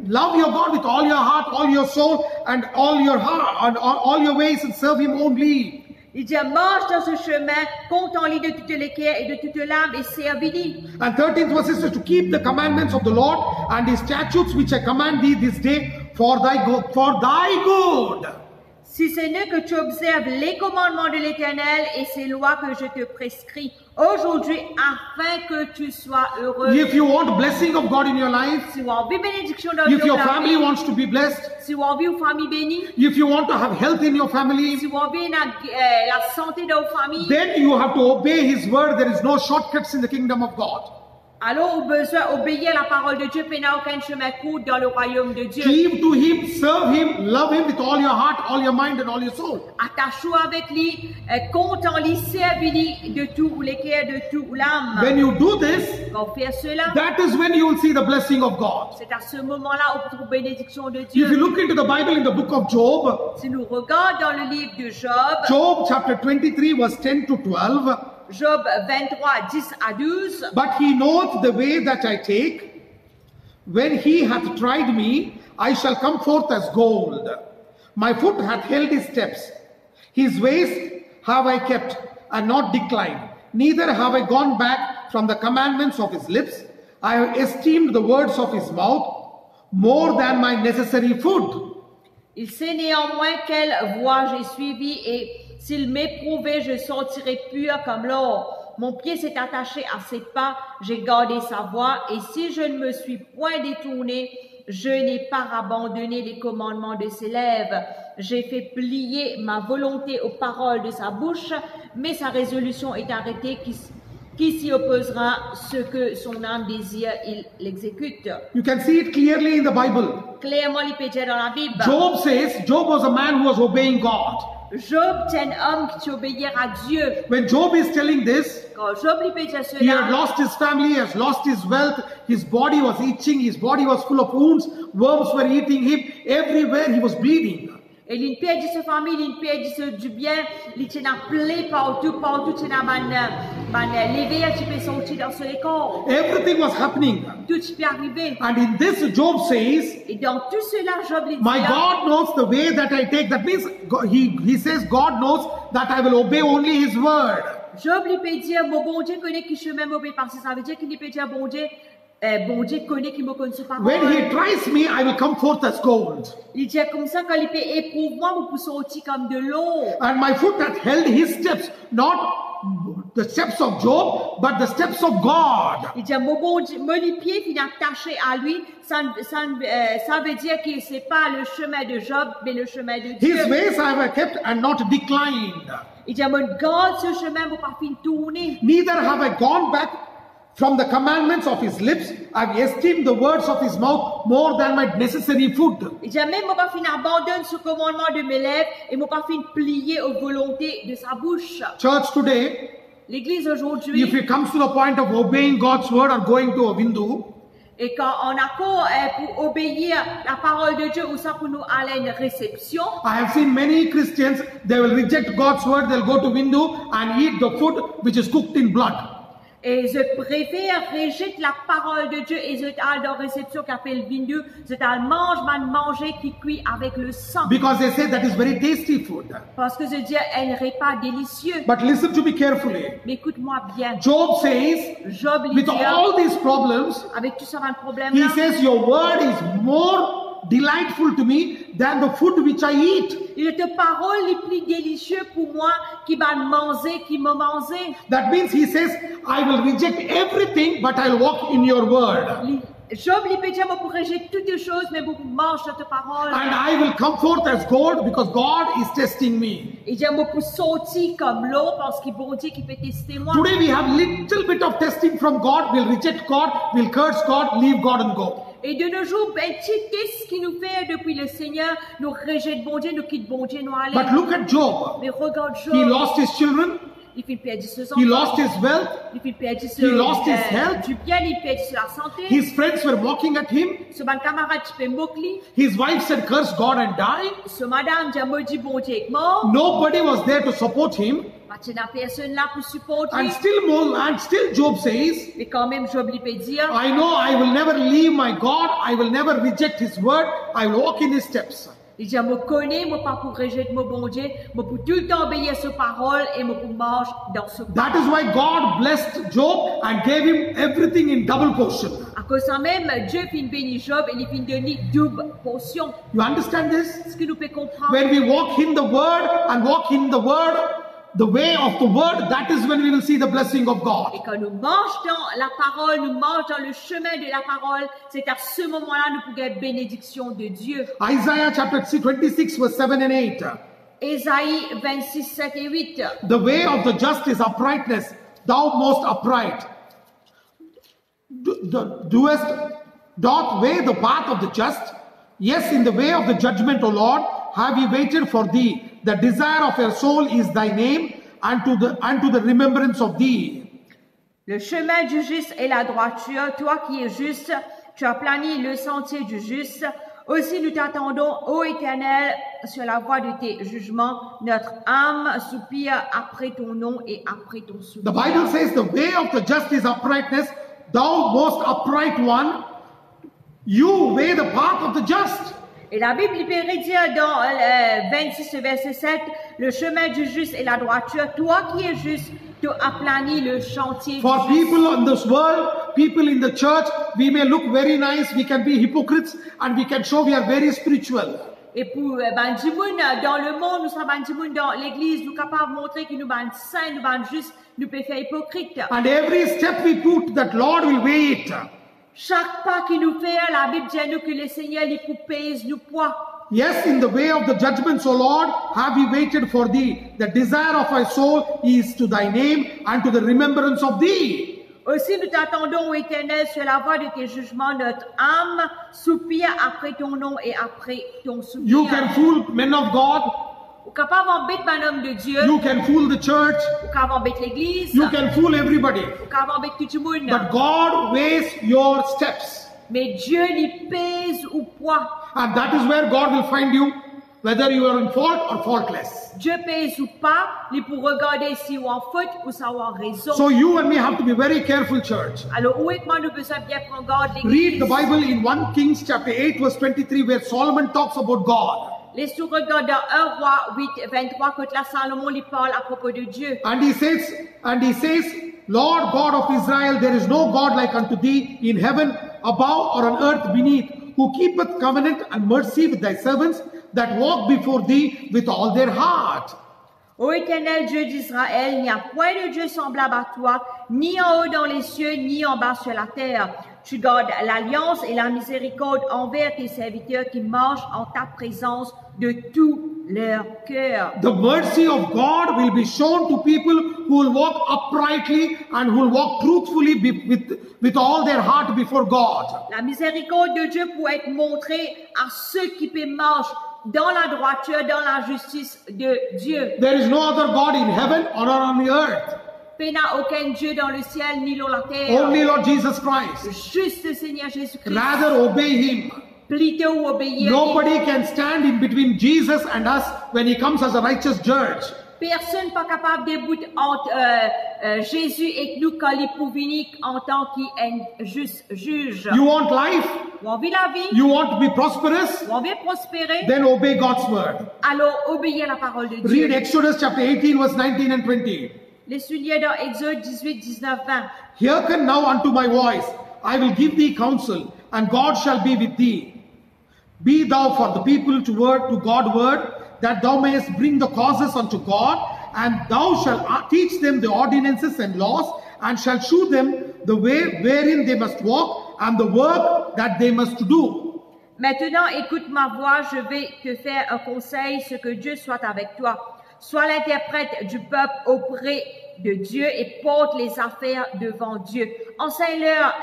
love your God with all your heart, all your soul, and all your heart, and all your ways, and serve him only. Il dit, marche dans ce chemin, compte en lui de toutes les cœurs et de toute l'âme et servis-lui. And 13th verse says to keep the commandments of the Lord and his statutes which I command thee this day for thy good. Si ce n'est que tu observes les commandements de l'Éternel et ses lois que je te prescris aujourd'hui afin que tu sois heureux. If you want blessing of God in your life, Si vous avez envie de bénédiction dans if your votre family vie, wants to be blessed, si vous avez une famille bénie, if you want to have health in your family, si vous avez la santé dans votre famille, then you have to obey his word. There is no shortcuts in the kingdom of God. Allons au besoin obéir à la parole de Dieu, puis il n'y a aucun chemin court dans le royaume de Dieu. Cleave to Him, serve Him, love Him with all your heart, all your mind and all your soul. Attache-toi avec lui, compte en lui, servis-lui de tout le cœur, de tout l'âme. When you do this, Quand faire cela, that is when you will see the blessing of God. c'est à ce moment-là où vous trouvez bénédiction de If you Dieu. look into the Bible in the book of Job, Si nous regardons dans le livre de Job, Job chapter 23 verse 10 to 12, Job 23, 10 à 12, but he knoweth the way that I take. When he hath tried me, I shall come forth as gold. My foot hath held his steps. His ways have I kept and not declined. Neither have I gone back from the commandments of his lips. I have esteemed the words of his mouth more than my necessary food. il sait néanmoins quelle voie j'ai suivie et s'il m'éprouvait, je sortirais pur comme l'or. Mon pied s'est attaché à ses pas, j'ai gardé sa voie, et si je ne me suis point détourné, je n'ai pas abandonné les commandements de ses lèvres. J'ai fait plier ma volonté aux paroles de sa bouche, mais sa résolution est arrêtée. Qui s'y opposera? Ce que son âme désire, il l'exécute. You can see it clearly in the Bible. Clairement, il peut dire dans la Bible. Job says, Job was a man who was obeying God. Job est un homme qui obéit à Dieu. When Job is telling this, Quand Job lui peut dire he had cela, lost his family, he has lost his wealth, his body was itching, his body was full of wounds, worms were eating him, everywhere he was bleeding. il a perdu sa famille, il a perdu du bien, il a plein partout, il a levé, il peut sortir dans son corps. Everything was happening. Tout peut arriver. And in this, Job says, Et dans tout cela, Job lui dit, my God knows the way that I take. That means he says God knows that I will obey only his word. Job lui peut dire, mon Dieu connaît qui chemin mauvais passer. Ça veut dire qu'il peut dire, bon Dieu connaît qui me connaît ses paroles. When he tries me, I will come forth as gold. Il dit comme ça, quand il peut éprouver moi, je peux sortir comme de l'eau. And my foot hath held his steps, not the steps of Job, but the steps of God. Il dit, mon pied qui est attaché à lui, ça veut dire que ce n'est pas le chemin de Job, mais le chemin de Dieu. His ways I have kept and not declined. Il dit, mon garde ce chemin, mon pas fin tourner. Neither have I gone back from the commandments of his lips. I've esteemed the words of his mouth more than my necessary food. Il dit, même mon pas fin abandonne ce commandement de mes lèvres et mon pas fin plier aux volontés de sa bouche. Church today, L'église aujourd'hui, if it comes to the point of obeying God's word or going to a window, et quand on accord pour obéir la parole de Dieu ou ça pour nous aller à une réception, I have seen many Christians, they will reject God's word, they'll go to window and eat the food which is cooked in blood. et je préfère rejeter la parole de Dieu et je allé dans réception qui appelle vindu, je manger qui cuit avec le sang. Because they say that is very tasty food. Parce que je dis un repas délicieux. But listen to me carefully. Mais écoute-moi bien. Job says, Job lui with dit, all these problems, avec tout ça, un problème he là, says, your word is more delightful to me than the food which I eat. il est parole les plus délicieux pour moi qui va manger, qui me manger. That means he says, I will reject everything, but I'll walk in your word. Job lui peut dire, moi pour rejeter toutes les choses, mais pour manger ta parole. And I will come forth as gold because God is testing me. Il dit, moi pour sortir comme l'eau parce qu'il bon Dieu qui peut tester moi. Today we have little bit of testing from God. We'll reject God, we'll curse God, leave God and go. Et de nos jours, ben, petit test qui nous fait depuis le Seigneur, nous rejetons bon Dieu, nous quittons bon Dieu, nous allons. But look at Job. Mais regarde Job, He lost his children, il fait perdre ses he enfants, lost his wealth, il fait perdre he lost his health. du bien, il perd la santé. his friends were mocking at him, Ce bon camarade qui fait moquer, his wife said, curse God and die. ce madame dit, maudit bon Dieu est mort. Nobody was there to support him. Il n'y a personne là pour supporter. And still Job says, Mais quand même, Job lui peut dire, I know I will never leave my God, I will never reject his word, I will walk in his steps. il dit, je connais, je pas pour rejeter mon bon Dieu, je pour tout le temps obéir à sa parole et je pour marcher dans ce That is why God blessed Job and gave him everything in double portion. À cause de ça même, Dieu finit bénir Job et il finit donner double portion. You understand this? Ce que nous pouvons comprendre. When we walk in the word and walk in the word, the way of the word, that is when we will see the blessing of Et God. quand nous marchons dans la parole, nous marchons dans le chemin de la parole, c'est à ce moment-là nous pouvons être bénédiction de Dieu. Isaiah chapter 26 verse 7 and 8. Ésaïe 26, 7 et 8. The way of the just is uprightness, thou most upright. doth weigh the path of the just. Yes, in the way of the judgment, O Lord, have we waited for thee. The desire of your soul is thy name, and to the remembrance of thee. Le chemin du juste est la droiture. Toi qui es juste, tu as plani le sentier du juste. Aussi nous t'attendons, ô Éternel, sur la voie de tes jugements. Notre âme soupire après ton nom et après ton The soupir. Bible says the way of the just is uprightness. Thou most upright one, you weigh the path of the just. Et la Bible peut dire dans 26 verset 7, le chemin du juste est la droiture. Toi qui es juste, tu as plani le chantier For du juste. people in this world, people in the church, we may look very nice, we can be hypocrites, and we can show we are very spiritual. Et pour Bandimoun, dans le monde, nous sommes Bandimoun dans l'église, nous sommes capables de montrer que nous sommes saints, nous sommes justes, nous pouvons faire hypocrite. And every step we put, that Lord will weigh it. Chaque pas que nous faisons, la Bible dit à nous que le Seigneur les pèse nous poids. Yes, in the way of the judgments, O Lord, have we waited for thee. The desire of my soul is to thy name and to the remembrance of thee. Aussi, nous t'attendons, ô Éternel, sur la voie de tes jugements. Notre âme soupire après ton nom et après ton soupir. You can fool men of God. Ou capable d'embêter un homme de Dieu. You can fool the church. Ou capable d'embêter l'église. You can fool everybody. Ou capable d'embêter tout le monde. But God weighs your steps. Mais Dieu les pèse ou poids. And that is where God will find you, whether you are in fault or faultless. Dieu pèse ou pas, il pour regarder si on en faute ou ça ou en raison. So you and me have to be very careful, church. Alors, où est-ce que nous besoin bien prendre garde Read l'église? the Bible in 1 Kings chapter 8 verse 23 where Solomon talks about God. Les regarde dans 1 Roi 8, 23, quand là Salomon lui parle à propos de Dieu. And he says, Lord God of Israel, there is no God like unto thee in heaven above or on earth beneath, who keepeth covenant and mercy with thy servants that walk before thee with all their heart. Ô Éternel Dieu d'Israël, il n'y a point de Dieu semblable à toi, ni en haut dans les cieux, ni en bas sur la terre. Tu gardes l'alliance et la miséricorde envers tes serviteurs qui marchent en ta présence de tout leur cœur. The mercy of God will be shown to people who will walk uprightly and who will walk truthfully with all their heart before God. La miséricorde de Dieu pour être montrée à ceux qui marchent dans la droiture, dans la justice de Dieu. There is no other God in heaven or on the earth. Il n'y a aucun Dieu dans le ciel ni dans la terre. Only Lord Jesus Christ. Juste le Seigneur Jésus-Christ. Rather obey Him. Plutôt obéir. Nobody can stand in between Jesus and us when He comes as a righteous judge. Personne pas capable de débouter entre Jésus et nous quand il pour venir en tant qu'un juste juge. You want life? On vit la vie. You want to be prosperous? On veut prospérer. Then obey God's word. Alors obéir la parole de Dieu. Read Exodus chapter 18 verse 19 and 20. Les souliers dans Exode 18, 19, 20. Hearken now unto my voice. I will give thee counsel, and God shall be with thee. Be thou for the people to God word, that thou mayest bring the causes unto God, and thou shalt teach them the ordinances and laws, and shalt shew them the way wherein they must walk, and the work that they must do. Maintenant, écoute ma voix, je vais te faire un conseil, ce que Dieu soit avec toi. Sois l'interprète du peuple auprès de Dieu et porte les affaires devant Dieu. Enseigne-leur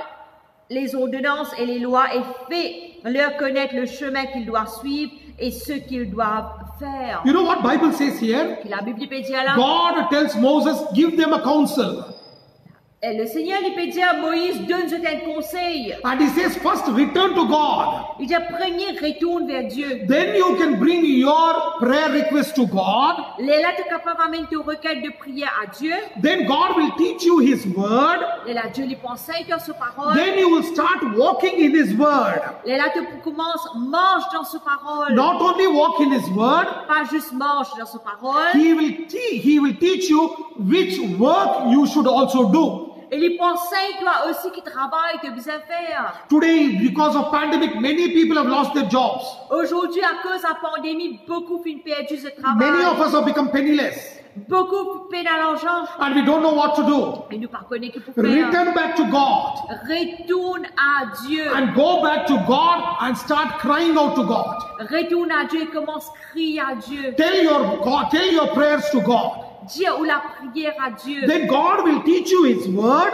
les ordonnances et les lois et fais-leur connaître le chemin qu'ils doivent suivre et ce qu'ils doivent faire. You know what Bible says here? La Bible peut dire là. God tells Moses, give them a counsel. Et le Seigneur il peut dire à Moïse, donne-nous un conseil. And he says, first return to God. Il dit, premier retourne vers Dieu. Then you can bring your prayer request to God. Là, tu es capable d'amener tes requêtes de prière à Dieu. Then God will teach you His word. Là, Dieu lui conseille dans sa parole. Then you will start walking in His word. Là, tu commences, marche dans sa parole. Not only walk in His word, Pas juste marche dans sa parole. He will teach you which work you should also do. Et les conseils, toi aussi qui travaillent, tu as besoin de faire. Today, because of pandemic, many people have lost their jobs. Aujourd'hui, à cause de la pandémie, beaucoup ont perdu ce travail. Many of us have become penniless. Beaucoup peinent à l'argent. And we don't know what to do. Et nous ne connaissons pas pour faire. Return back to God. Retourne à Dieu. And go back to God and start crying out to God. Retourne à Dieu et commence à crier à Dieu. Tell your prayers to God. dire ou la prière à Dieu. then God will teach you His word,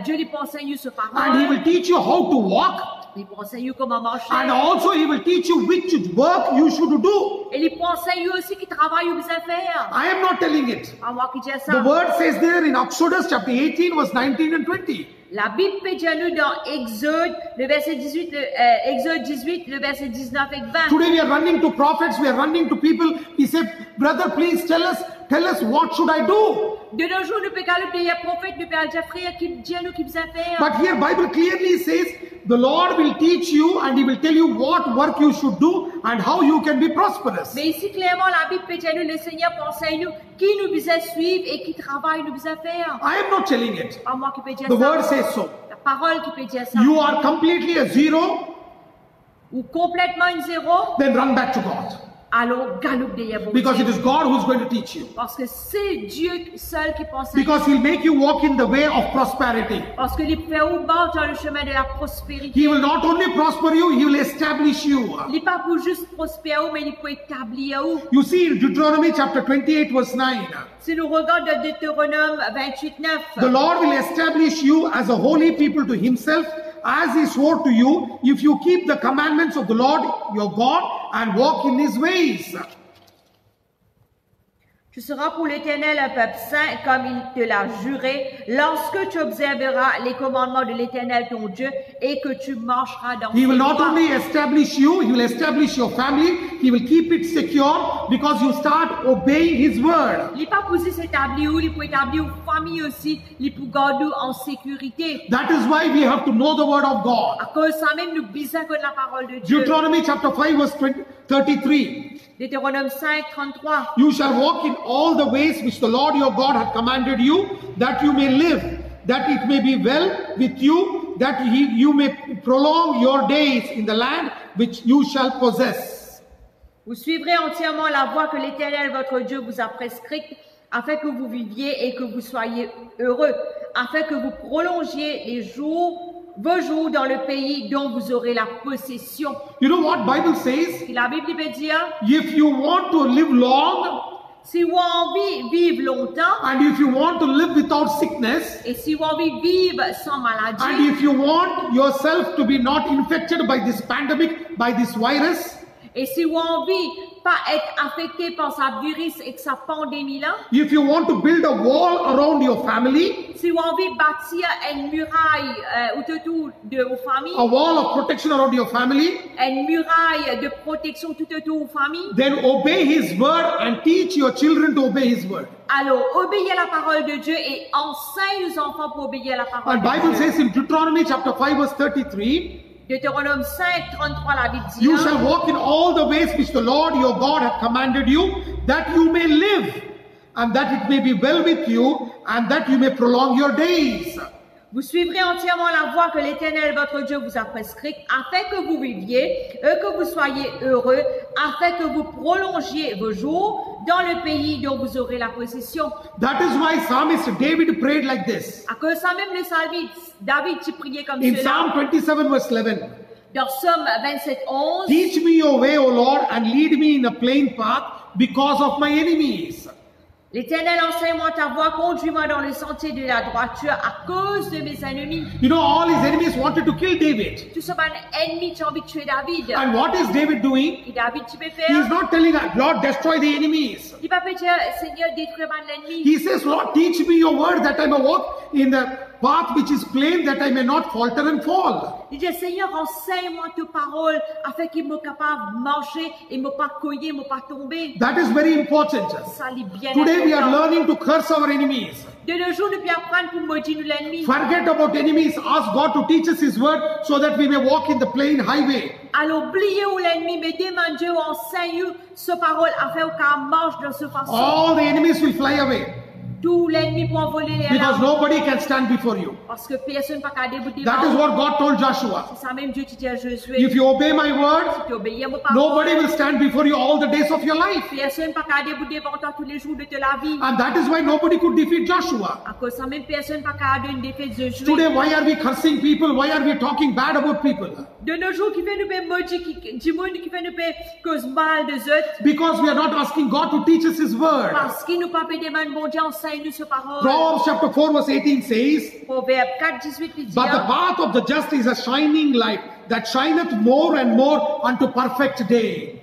Dieu lui peut enseigner sa and He parole. will teach you how to walk, Il peut enseigner comment marcher. and also He will teach you which work you should do. Et il peut enseigner aussi qui travaille ou bien faire. I am not telling it. Pas moi qui dis ça. The word says there in Exodus chapter 18 verse 19 and 20. La Bible peut dire nous dans Exode, le verset 18, Exode 18, le verset 19 et 20. Today we are running to prophets, we are running to people. We say, brother, please tell us what should I do? De nos jours, nous pouvons aller à prophète, nous pouvons dire frère qui dit nous qui besoin faire. But here Bible clearly says, the Lord will teach you and He will tell you what work you should do and how you can be prosperous. Mais ici, clairement, la Bible peut dire nous, le Seigneur enseigne nous qui nous besoin suivre et qui travaille nous besoin faire. I am not telling it. Pas moi qui peut dire The word ça. says so. La parole qui peut dire ça. You are completely a zero, Ou complètement une zéro, then run back to God. alors galope derrière vous. Because it is God who's going to teach you. Parce que c'est Dieu seul qui pense. Because He'll make you walk in the way of prosperity. Parce que les fait ou marche dans le chemin de la prospérité. He will not only prosper you, He will establish you. Il n'est pas pour juste prospérer, mais il peut établir où. You see in Deuteronomy chapter 28 verse 9. Si nous regardons Deutéronome 28, 9, The Lord will establish you as a holy people to Himself, as He swore to you, if you keep the commandments of the Lord your God and walk in His ways. tu seras pour l'Éternel un peuple saint comme il te l'a juré, lorsque tu observeras les commandements de l'Éternel ton Dieu et que tu marcheras dans He will ses not voies. only establish you, He will establish your family, He will keep it secure because you start obeying His word. Il n'est pas pour s'établir où, il peut établir une famille aussi, il peut garder en sécurité. That is why we have to know the word of God. À cause de ça même, nous besoin de la parole de Dieu. Deuteronomy chapter 5 verse 33. Deutéronome 5, 33. You shall walk in all the ways which the Lord your God hath commanded you, that you may live, that it may be well with you, that you may prolong your days in the land which you shall possess. Vous suivrez entièrement la voie que l'Éternel votre Dieu vous a prescrite, afin que vous viviez et que vous soyez heureux, afin que vous prolongiez vos jours dans le pays dont vous aurez la possession. You know what Bible says? Et la Bible peut dire, If you want to live long, si vous avez envie de vivre longtemps, and if you want to live without sickness, et si vous avez envie de vivre sans and maladie, if you want yourself to be not infected by this pandemic, by this virus, et si vous avez envie de pas être affecté par sa virus et sa pandémie là, if you want to build a wall around your family, si vous avez envie de bâtir une muraille autour de vos familles, a wall of protection around your family, une muraille de protection tout autour de vos familles, then obey His word and teach your children to obey His word. alors obéissez à la parole de Dieu et enseigne aux enfants pour obéir à la parole And Bible de Dieu. says in Deuteronomy chapter 5 verse 33, Deutéronome 5, 33, la Bible dit, you shall walk in all the ways which the Lord your God hath commanded you, that you may live, and that it may be well with you, and that you may prolong your days. vous suivrez entièrement la voie que l'Éternel votre Dieu vous a prescrite, afin que vous viviez et que vous soyez heureux, afin que vous prolongiez vos jours dans le pays dont vous aurez la possession. That is why Psalmist David prayed like this. À cause de ça même le psalmiste David tu priait comme In cela. Psalm 27 verse 11, Dans Somme 27, 11, teach me your way, O Lord, and lead me in a plain path because of my enemies. l'Éternel enseigne-moi ta voie, conduis-moi dans le sentier de la droiture à cause de mes ennemis. You know, all his enemies wanted to kill David. Tout ce un ennemi qui a envie de tuer David. And what is David doing? Et David, tu peux He faire? is not telling Lord, destroy the enemies. Il va pas dire, Seigneur, détruis l'ennemi. He says, Lord, teach me your word that I may walk in the path which is plain, that I may not falter and fall. Il dit, Seigneur, enseigne-moi tes paroles afin qu'il me capable de marcher et me pas coyer, me pas tomber. That is very important. Ça lit bien. Today we are important. learning to curse our enemies. De nos jours, nous pouvons apprendre pour maudire nous l'ennemi. Forget about enemies. Ask God to teach us His word so that we may walk in the plain highway. Alors, oubliez où l'ennemi, mais demande Dieu, enseigne ce parole afin qu'on marche dans ce façon. All the enemies will fly away. tout l'ennemi pour envoler les Because larmes. nobody can stand before you. Parce que personne ne peut pas débouter. That is what God told Joshua. C'est ça même Dieu qui dit à Josué. If you obey my word, Si tu obéis à mon parole, nobody will stand before you all the days of your life. personne ne peut pas débouter devant toi tous les jours de ta vie. And that is why nobody could defeat Joshua. À cause de ça même personne ne peut pas donner une défaite de Josué. Today, why are we cursing people? Why are we talking bad about people? De nos jours, qui fait nous payer maudit, du monde qui fait nous payer cause mal de autres. Because we are not asking God to teach us His word. Parce qu'il nous pas fait demander, mon Dieu, enseigne nous sa parole. Proverbs chapter 4 verse 18 says, Proverbe 4, 18, il dit, But the path of the just is a shining light that shineth more and more unto perfect day.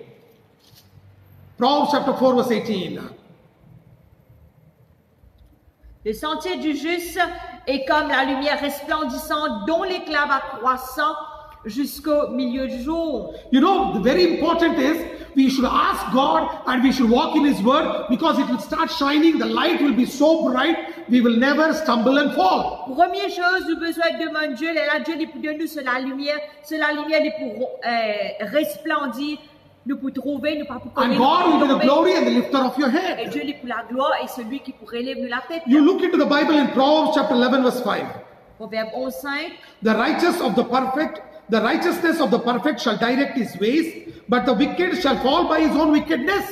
Proverbs chapter 4 verse 18. le sentier du juste est comme la lumière resplendissante dont l'éclat va croissant jusqu'au milieu du jour. You know, the very important is we should ask God and we should walk in His word because it will start shining. The light will be so bright, we will never stumble and fall. Première chose, nous besoin de demander Dieu, et là Dieu pour nous c'est la lumière est pour resplendir, nous pour trouver, nous pas pour And connaître. God will be the glory and the lifter of your Et head. Dieu est pour la gloire et celui qui pour relève nous la tête. You look into the Bible in Proverbs chapter 11 verse 5. Proverbe 11, 5. The righteousness of the perfect shall direct his ways, but the wicked shall fall by his own wickedness.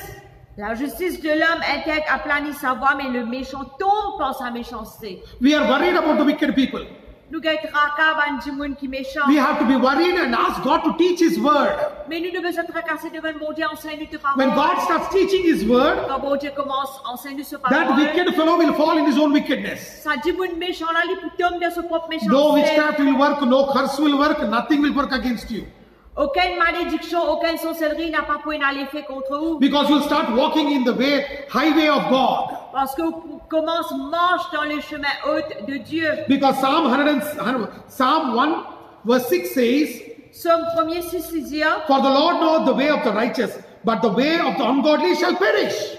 La justice de l'homme intègre aplanit sa voie, mais le méchant tombe par sa méchanceté. We are worried about the wicked people. Nous gagnons tracas du monde qui est méchant. We have to be worried and ask God to teach His word. Mais nous devons être tracassés devant mon Dieu, enseigne nous ta When parole. God starts teaching His word, Quand mon Dieu commence à enseigner sa that parole, wicked fellow will fall in his own wickedness. ça dit mon méchant là, il peut tomber dans sa propre méchanceté. No witchcraft will work, no curse will work, nothing will work against you. Aucune malédiction, aucune sorcellerie n'a pas pu aller faire contre vous. Because you'll start walking in the highway of God. Parce que vous commencez marche dans le chemin haut de Dieu. Because Psalm 1 verse 6 says, Somme 1er 6 dit, For the Lord knoweth the way of the righteous, but the way of the ungodly shall perish.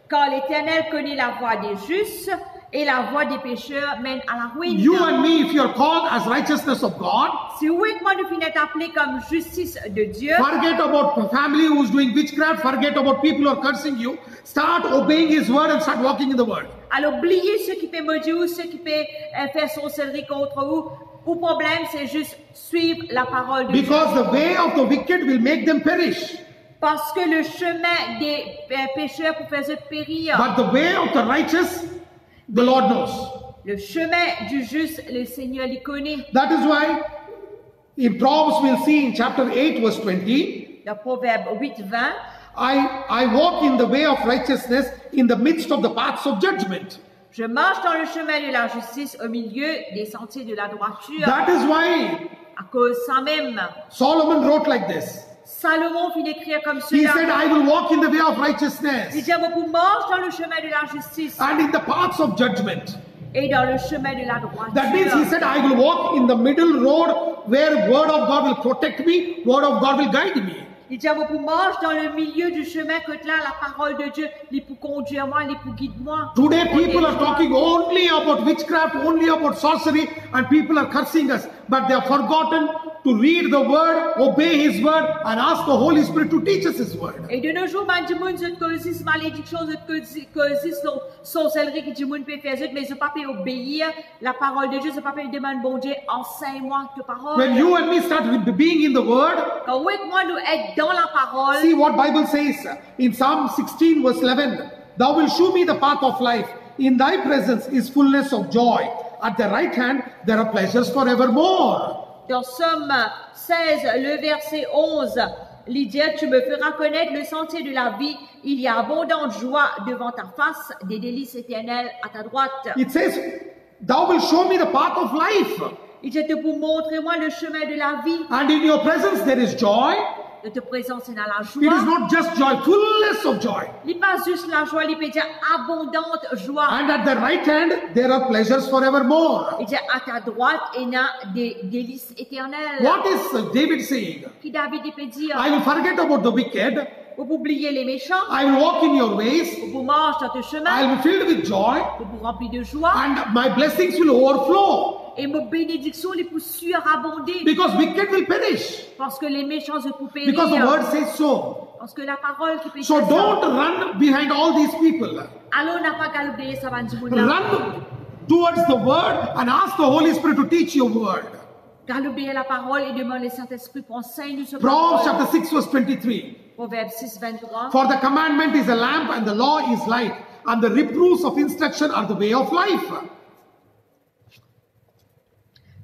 car l'Éternel connaît la voie des justes et la voie des pécheurs mène à la ruine. You and me, if you are called as righteousness of God, Si vous et moi nous finissons appelés comme justice de Dieu, forget about family who's doing witchcraft, forget about people who are cursing you, start obeying His word and start walking in the word. alors oubliez ceux qui peuvent maudire ou ceux qui peuvent faire sorcellerie contre vous. Le problème, c'est juste suivre la parole de Dieu. Because the way of the wicked will make them perish. Parce que le chemin des pécheurs pour faire périr, But the way of the righteous, the Lord knows. le chemin du juste, le Seigneur les connaît. That is why in Proverbs we'll see in chapter 8 verse 20, Dans Proverbe 8, 20, I walk in the way of righteousness in the midst of the paths of judgment. je marche dans le chemin de la justice au milieu des sentiers de la droiture. That is why À cause de ça même, Solomon wrote like this. Salomon fit d'écrire comme He cela. said, I will walk in the way of Il righteousness dit, beaucoup marche dans le chemin de la justice and in the paths of judgment. et dans le chemin de la droiture. That means he said, I will walk in the middle road where word of God will protect me, word of God will guide me. Il dit, beaucoup marche dans le milieu du chemin que là, la parole de Dieu, il pour conduire moi, il pour guider moi. Today people are talking only about witchcraft, only about sorcery, and people are cursing us. But they have forgotten to read the word, obey His word, and ask the Holy Spirit to teach us His word. Et de nos jours, man, du monde, je causes malédiction, je causes sorcellerie que du monde peut faire, mais je ne peux pas obéir la parole de Dieu, je ne peux pas demander, bon Dieu, enseigne-moi ta parole. When you and me start with being in the word, Quand oui, moi, nous être dans la parole, see what Bible says in Psalm 16 verse 11. Thou wilt shew me the path of life. In thy presence is fullness of joy. At the right hand there are pleasures forevermore. dans Somme 16, le verset 11, il dit, tu me feras connaître le sentier de la vie, il y a abondante joie devant ta face, des délices éternelles à ta droite. It says, thou wilt show me the path of life. Il dit, pour montrer moi le chemin de la vie, And in your presence there is joy. de te présenter dans la It is joie. not just joy, fullness of joy. Il n'est pas juste la joie, il peut dire abondante joie. And at the right hand there are pleasures forevermore. Il dit, à ta droite, il y a des délices éternelles. What is David saying? Qui David il peut dire, I will forget about the wicked. pour oublier les méchants, I will walk in your ways. pour marcher dans tes I chemins, will be filled with joy. pour remplir de joie. And my blessings will overflow. Et mes bénédictions les plus surabonder. Because wicked will perish. Parce que les méchants se pour Because the périr. word says so. Parce que la parole qui peut So dire don't ça. run behind all these people. Alors, n'a pas qu'à l'oublier, ça va nous dire. Run towards the word and ask the Holy Spirit to teach your word. Qu'à l'oublier la parole et demande le Saint-Esprit pour enseigner ce Proverbs parole. chapter 6 verse 23. Proverbe 6, 23. For the commandment is a lamp and the law is light, and the reproofs of instruction are the way of life.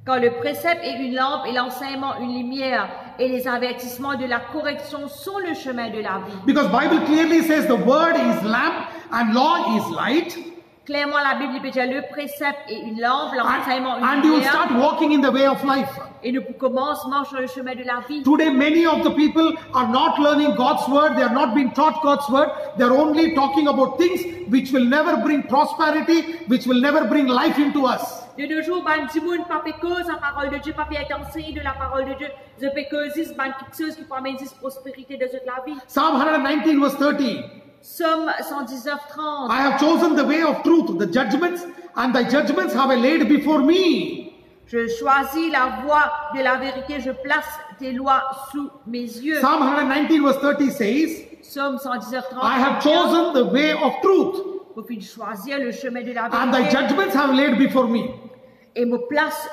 Quand le précepte est une lampe et l'enseignement une lumière, et les avertissements de la correction sont le chemin de la vie. Because Bible clearly says the word is lamp and law is light. Clairement, la Bible peut dire le précepte est une lampe, l'enseignement And une you will lumière, start walking in the way of life. et nous commençons marcher sur le chemin de la vie. Today, many of the people are not learning God's word. They are not being taught God's word. They are only talking about things which will never bring prosperity, which will never bring life into us. De nos jours, ban di moun pa pe cause la parole de Dieu, pas être enseigné de la parole de Dieu. Je pe cause ban quelque chose qui peut amener prospérité de toute la vie. Psalm 119 verse 30. Somme 119, 30. I have chosen the way of truth, the judgments, and thy judgments have I laid before me. Je choisis la voie de la vérité, je place tes lois sous mes yeux. Psalm 119 verse 30 says, Somme 119, 30. I have chosen the way of truth, Pour choisir le chemin de la and thy vérité judgments have laid before me. et me place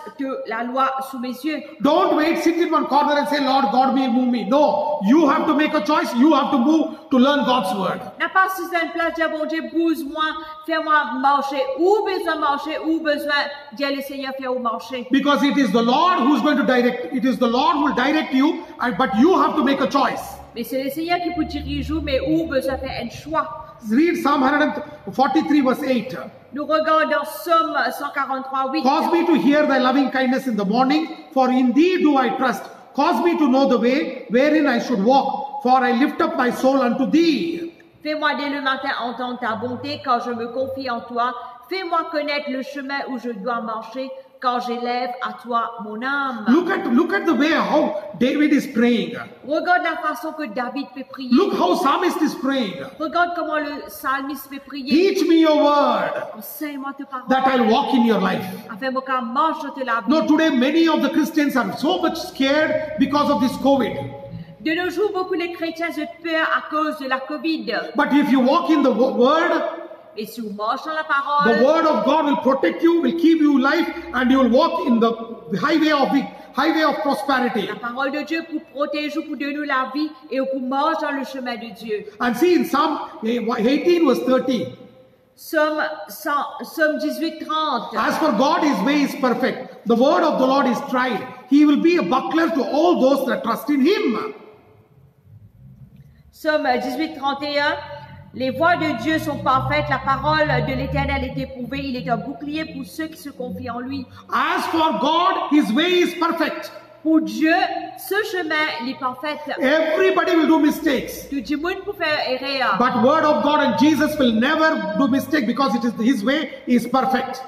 la loi sous mes yeux. Don't wait, sit in one corner and say, Lord, God will move me. No, you have to make a choice. You have to move to learn God's word. N'a pas si c'est une place, dire bon Dieu, bouse-moi, fais-moi marcher, ou besoin marcher, ou besoin dire le Seigneur faire ou marcher. Because it is the Lord who's going to direct. It is the Lord who will direct you, but you have to make a choice. Mais c'est le Seigneur qui peut diriger, mais où besoin faire un choix. Read Psalm 143 verse 8. Nous regardons Somme 143, 8. Cause me to hear thy loving kindness in the morning, for in thee do I trust. Cause me to know the way wherein I should walk, for I lift up my soul unto thee. Fais-moi dès le matin entendre ta bonté, quand je me confie en toi. Fais-moi connaître le chemin où je dois marcher, quand j'élève à toi mon âme. Look at the way how David is praying. Regarde la façon que David peut prier. Look how psalmist is praying. Regarde comment le psalmiste peut prier. Teach me your word, Enseigne-moi tes paroles. that I'll walk in your life. Afin que marche de la vie. No, today many of the Christians are so much scared because of this COVID. De nos jours, beaucoup de chrétiens ont peur à cause de la Covid. But if you walk in the word, Et si vous marchez dans la the parole, word of God will protect you, will keep you life, and you will walk in the highway of prosperity. la parole de Dieu pour protéger, pour donner la vie et pour marcher dans le chemin de Dieu. And see in Psalm 18 verse 30. Somme 18, 30. As for God, his way is perfect. The word of the Lord is tried. He will be a buckler to all those that trust in him. Somme 18, 31. Les voies de Dieu sont parfaites, la parole de l'Éternel est éprouvée, il est un bouclier pour ceux qui se confient en lui. As for God, his way is perfect. Pour Dieu, ce chemin il est parfait. Everybody will do mistakes. Tout le monde peut faire erreur. But word of God and Jesus will never do mistake because it is his way is perfect.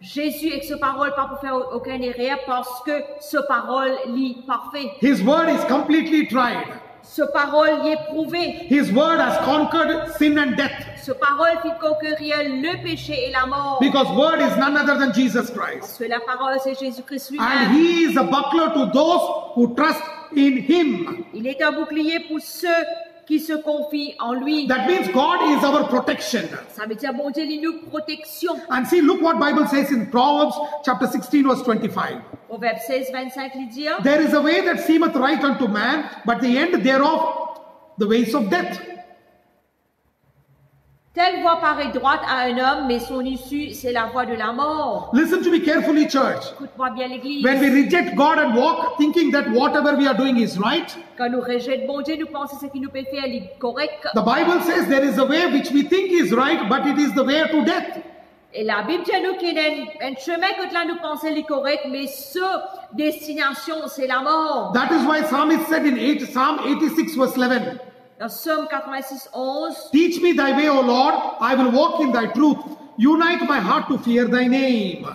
Jésus avec ce parole pas pour faire aucune erreur parce que ce parole est parfait. His word is completely tried. Ce parole y est prouvé. His word has conquered sin and death. Ce parole fit conquérir le péché et la mort. Because word is none other than Jesus Parce Christ. que la parole c'est Jésus-Christ And lui-même. he is a buckler to those who trust in him. Il est un bouclier pour ceux qui se confient en lui. That means God is our protection. Ça veut dire bon Dieu il nous protection. And see, look what Bible says in Proverbs chapter 16 verse 25. Proverbe 16, 25 il dit. There is a way that seemeth right unto man, but the end thereof, the ways of death. Telle voie paraît droite à un homme, mais son issue, c'est la voie de la mort. Listen to me carefully, church. Écoute-moi bien l'église. When we reject God and walk thinking that whatever we are doing is right, Quand nous rejetons bon Dieu, nous pensons que ce qu'il nous peut faire est correct. the Bible says there is a way which we think is right, but it is the way to death. Et la Bible dit nous qu'il y a un chemin que là nous pensons est correct, mais ce destination, c'est la mort. That is why Psalmist said in Psalm 86 verse 11, Dans Somme 86, 11, Teach me thy way, O Lord, I will walk in thy truth. Unite my heart to fear thy name.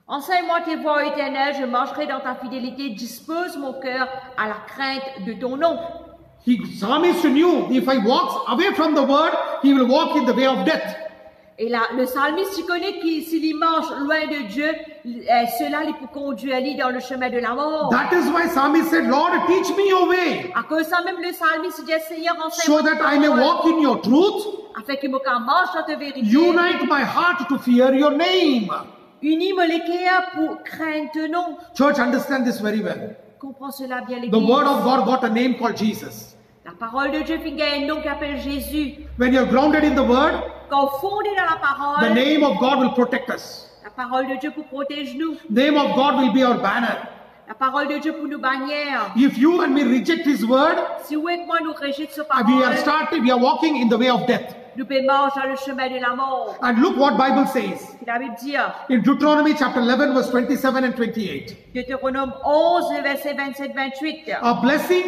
enseigne-moi tes voies éternelles, je marcherai dans ta fidélité, dispose mon cœur à la crainte de ton nom. Psalmist knew if I walks away from the word, he will walk in the way of death. Et là, le psalmiste, il connaît qu'il s'il marche loin de Dieu, cela les pour conduire lui dans le chemin de la mort. That is why Psalmist said, Lord, teach me your way, À cause de ça, même le psalmiste dit, Seigneur, so enseigne-moi that ta I may parole, walk in your truth. afin que mon cœur marche dans ta vérité. Unite my heart to fear your name. Unis-moi les cœurs pour craindre ton nom. Church, understand this very well. Comprends cela bien, The l'Église. word of God got a name called Jesus. La parole de Dieu fait un nom qui appelle Jésus. When you're grounded in the word, Quand fondé dans la the parole, name of God will protect us. la parole de Dieu pour protéger nous. Name of God will be our banner. La parole de Dieu pour nous bannière. If you and me reject His word, Si vous et moi nous rejetons ce we are walking in the way of death. nous pouvons marcher dans le chemin de la mort. And look what Bible says. La Bible dit, In Deuteronomy chapter 11 verse 27 and 28. Deutéronome 11, le verset 27-28. A blessing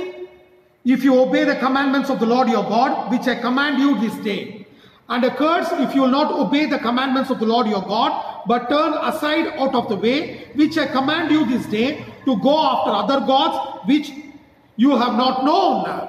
if you obey the commandments of the Lord your God, which I command you this day. And a curse if you will not obey the commandments of the Lord your God, but turn aside out of the way, which I command you this day, to go after other gods, which you have not known.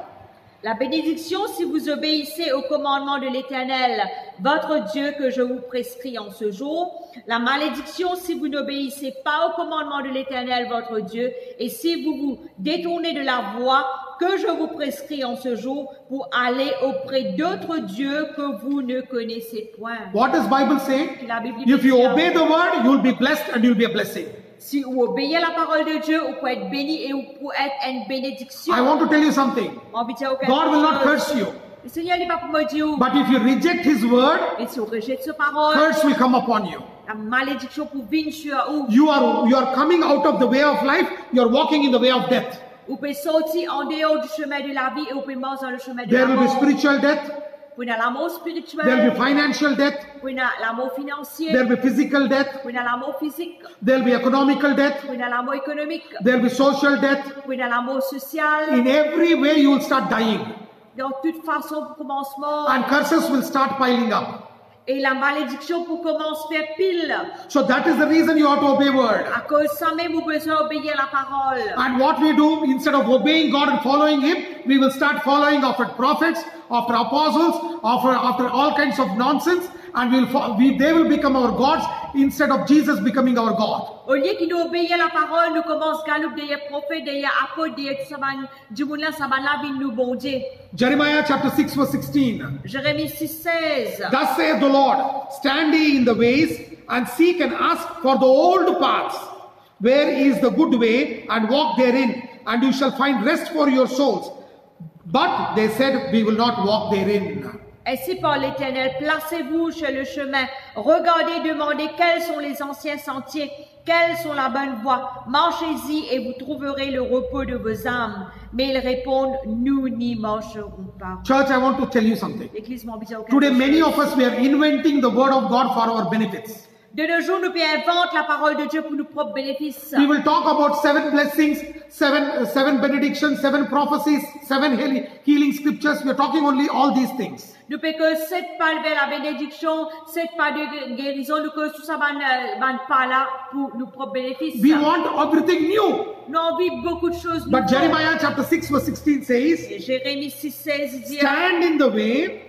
La bénédiction si vous obéissez au commandement de l'Éternel, votre Dieu que je vous prescris en ce jour. La malédiction si vous n'obéissez pas au commandement de l'Éternel, votre Dieu, et si vous vous détournez de la voie que je vous prescris en ce jour pour aller auprès d'autres dieux que vous ne connaissez point. What does Bible say? La Bible If you dit, obey the word, you will be blessed and you will be a blessing. si vous obéissez à la parole de Dieu, vous pouvez être béni et vous pouvez être une bénédiction. I want to tell you something. On va dire aucune God will not chose. curse you. Le Seigneur n'est pas pour me dire, But if you reject His word, et si on rejette sa parole, curse will come upon you. la malédiction pour venir sur vous. You are coming out of the way of life, you are walking in the way of death. Vous pouvez sortir en dehors du chemin de la vie et vous pouvez marcher dans le chemin de There la will be mort. spiritual death, Vous avez l'amour there will spirituel, be financial death, vous avez l'amour financier, there will be physical death, vous avez l'amour physique, there will be economical death, vous avez l'amour économique, there will be social death. vous avez l'amour social. In every way you will start dying Dans toute façon, pour commencement, and curses will start piling up. et la malédiction pour commencer faire pile. So that is the reason you have to obey word. À cause de ça même, vous besoin obéir à la parole. And what we do, instead of obeying God and following Him, we will start following after prophets, after apostles, after all kinds of nonsense, and they will become our gods instead of Jesus becoming our God. Au lieu qu'il nous obéisse à la parole, nous commençons à galoper derrière prophètes, derrière apôtres, derrière tout ça, du monde là, ça va la vie nous bon Dieu. Jeremiah chapter 6 verse 16. Jérémie 6:16. Thus saith the Lord, stand ye in the ways and seek and ask for the old paths, where is the good way, and walk therein, and you shall find rest for your souls. But they said, we will not walk therein. Ainsi par l'Éternel, placez-vous sur le chemin, regardez, demandez quels sont les anciens sentiers, quelles sont la bonne voie, marchez-y et vous trouverez le repos de vos âmes. Mais ils répondent, nous n'y marcherons pas. Church, I want to tell you something. L'Église m'a dit, Today, many of us, we are inventing the word of God for our benefits. de nos jours, nous inventons la parole de Dieu pour nos propres bénéfices. We will talk about 7 blessings, 7 benedictions, 7 prophecies, 7 healing scriptures. We are talking only all these things. Nous pouvons que 7 pas vers la bénédiction, 7 pas de guérison, nous que tout ça pas là pour nos propres bénéfices. We want everything new. Nous envie beaucoup de choses But nouvelles. Jeremiah chapter 6 verse 16 says, Et Jérémie 6:16 dit, stand in the way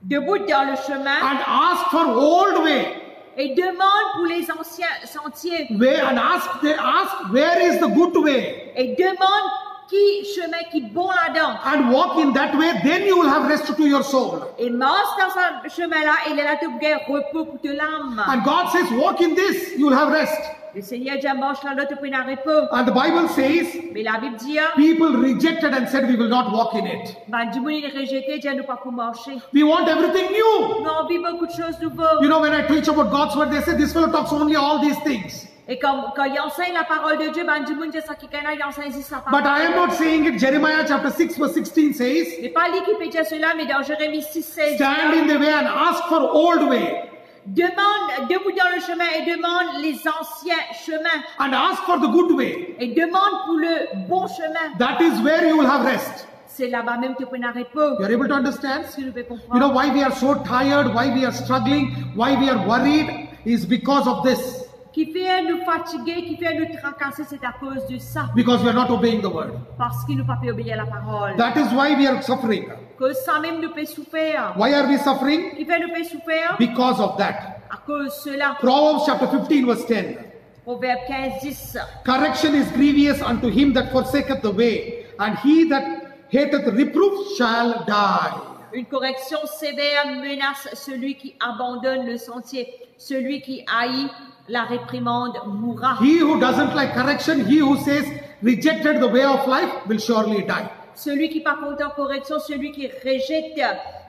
debout dans le chemin and ask for old way. et demande pour les anciens sentiers And ask where is the good way, et demande qui chemin qui bon là-dedans and walk in that way, then you will have rest to your soul. et marche dans ce chemin-là et il est là tout gain repos pour te l'âme. And God says, walk in this, you will have rest. Le Seigneur dit marche là-dedans tu peux un repos. And the Bible says, Mais la Bible dit people rejected and said, we will not walk in it. du monde il est rejeté, Dieu nous pas pour marcher. We want everything new. Nous envie beaucoup de choses nouvelles. You know, when I preach about God's word, they say, this fellow talks only all these things. Et quand il enseigne la parole de Dieu, du monde dit ça qui connaît, il enseigne sa parole. But I am not saying it. Jeremiah chapter 6 verse 16 says, Mais pas lui qui peut dire cela, mais dans Jérémie 6:16. stand in the way and ask for old way, Demande, debout dans le chemin et demande les anciens chemins. and ask for the good way. Et demande pour le bon chemin. That is where you will have rest. C'est là-bas même que tu peux un repos. You are able to understand? Si tu peux You comprendre. know why we are so tired, why we are struggling, why we are worried is because of this. Qui fait nous fatiguer, qui fait nous tracasser, c'est à cause de ça. Because we are not obeying the word. Parce qu'il nous pas fait obéir à la parole. That is why we are suffering. Que ça même nous peut souffrir. Why are we suffering? Qui fait nous peut souffrir? Because of that. À cause de cela. Proverbs chapter 15 verse 10. Proverbe 15, 10. Correction is grievous unto him that forsaketh the way, and he that hateth reproof shall die. Une correction sévère menace celui qui abandonne le sentier. Celui qui haït la réprimande mourra. He who doesn't like correction, he who says rejected the way of life, will surely die. Celui qui par contre en correction, celui qui rejette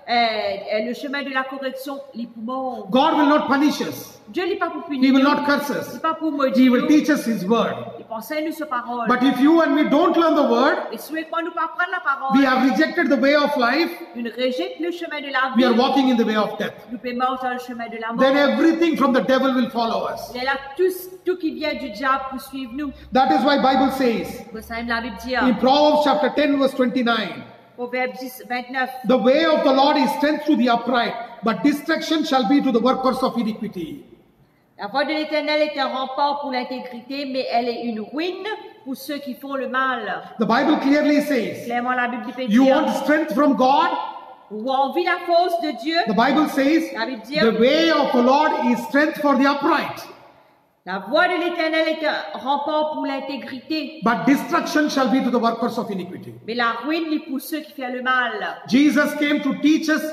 le chemin de la correction, il mourra. God will not punish us. Dieu n'est pas pour He punir will nous. not curse Il us. n'est pas pour He maudire will nous. teach us His word. Il enseigne nous sa parole. But if you and me don't learn the word, Et si moi nous pas apprendre la we parole, have rejected the way of life, nous rejettons le chemin de la we are vie, walking in the way of death. nous pouvons marcher dans le chemin de la mort. Then everything from the devil will follow us. Il est là tout qui vient du diable pour suivre nous. That is why Bible says Comme ça, la Bible dit, in Proverbs chapter 10 verse 29, Proverbe 10, 29. the way of the Lord is strength to the upright, but destruction shall be to the workers of iniquity. La voie de l'Éternel est un rempart pour l'intégrité, mais elle est une ruine pour ceux qui font le mal. The Bible clearly says, Clairement, la Bible dit, you want strength from God? ou on vit la force de Dieu. The Bible says, La Bible dit, the way of the Lord is strength for the upright, la voie de l'Éternel est un rempart pour l'intégrité, but destruction shall be to the workers of iniquity. mais la ruine est pour ceux qui font le mal. Jesus came to teach us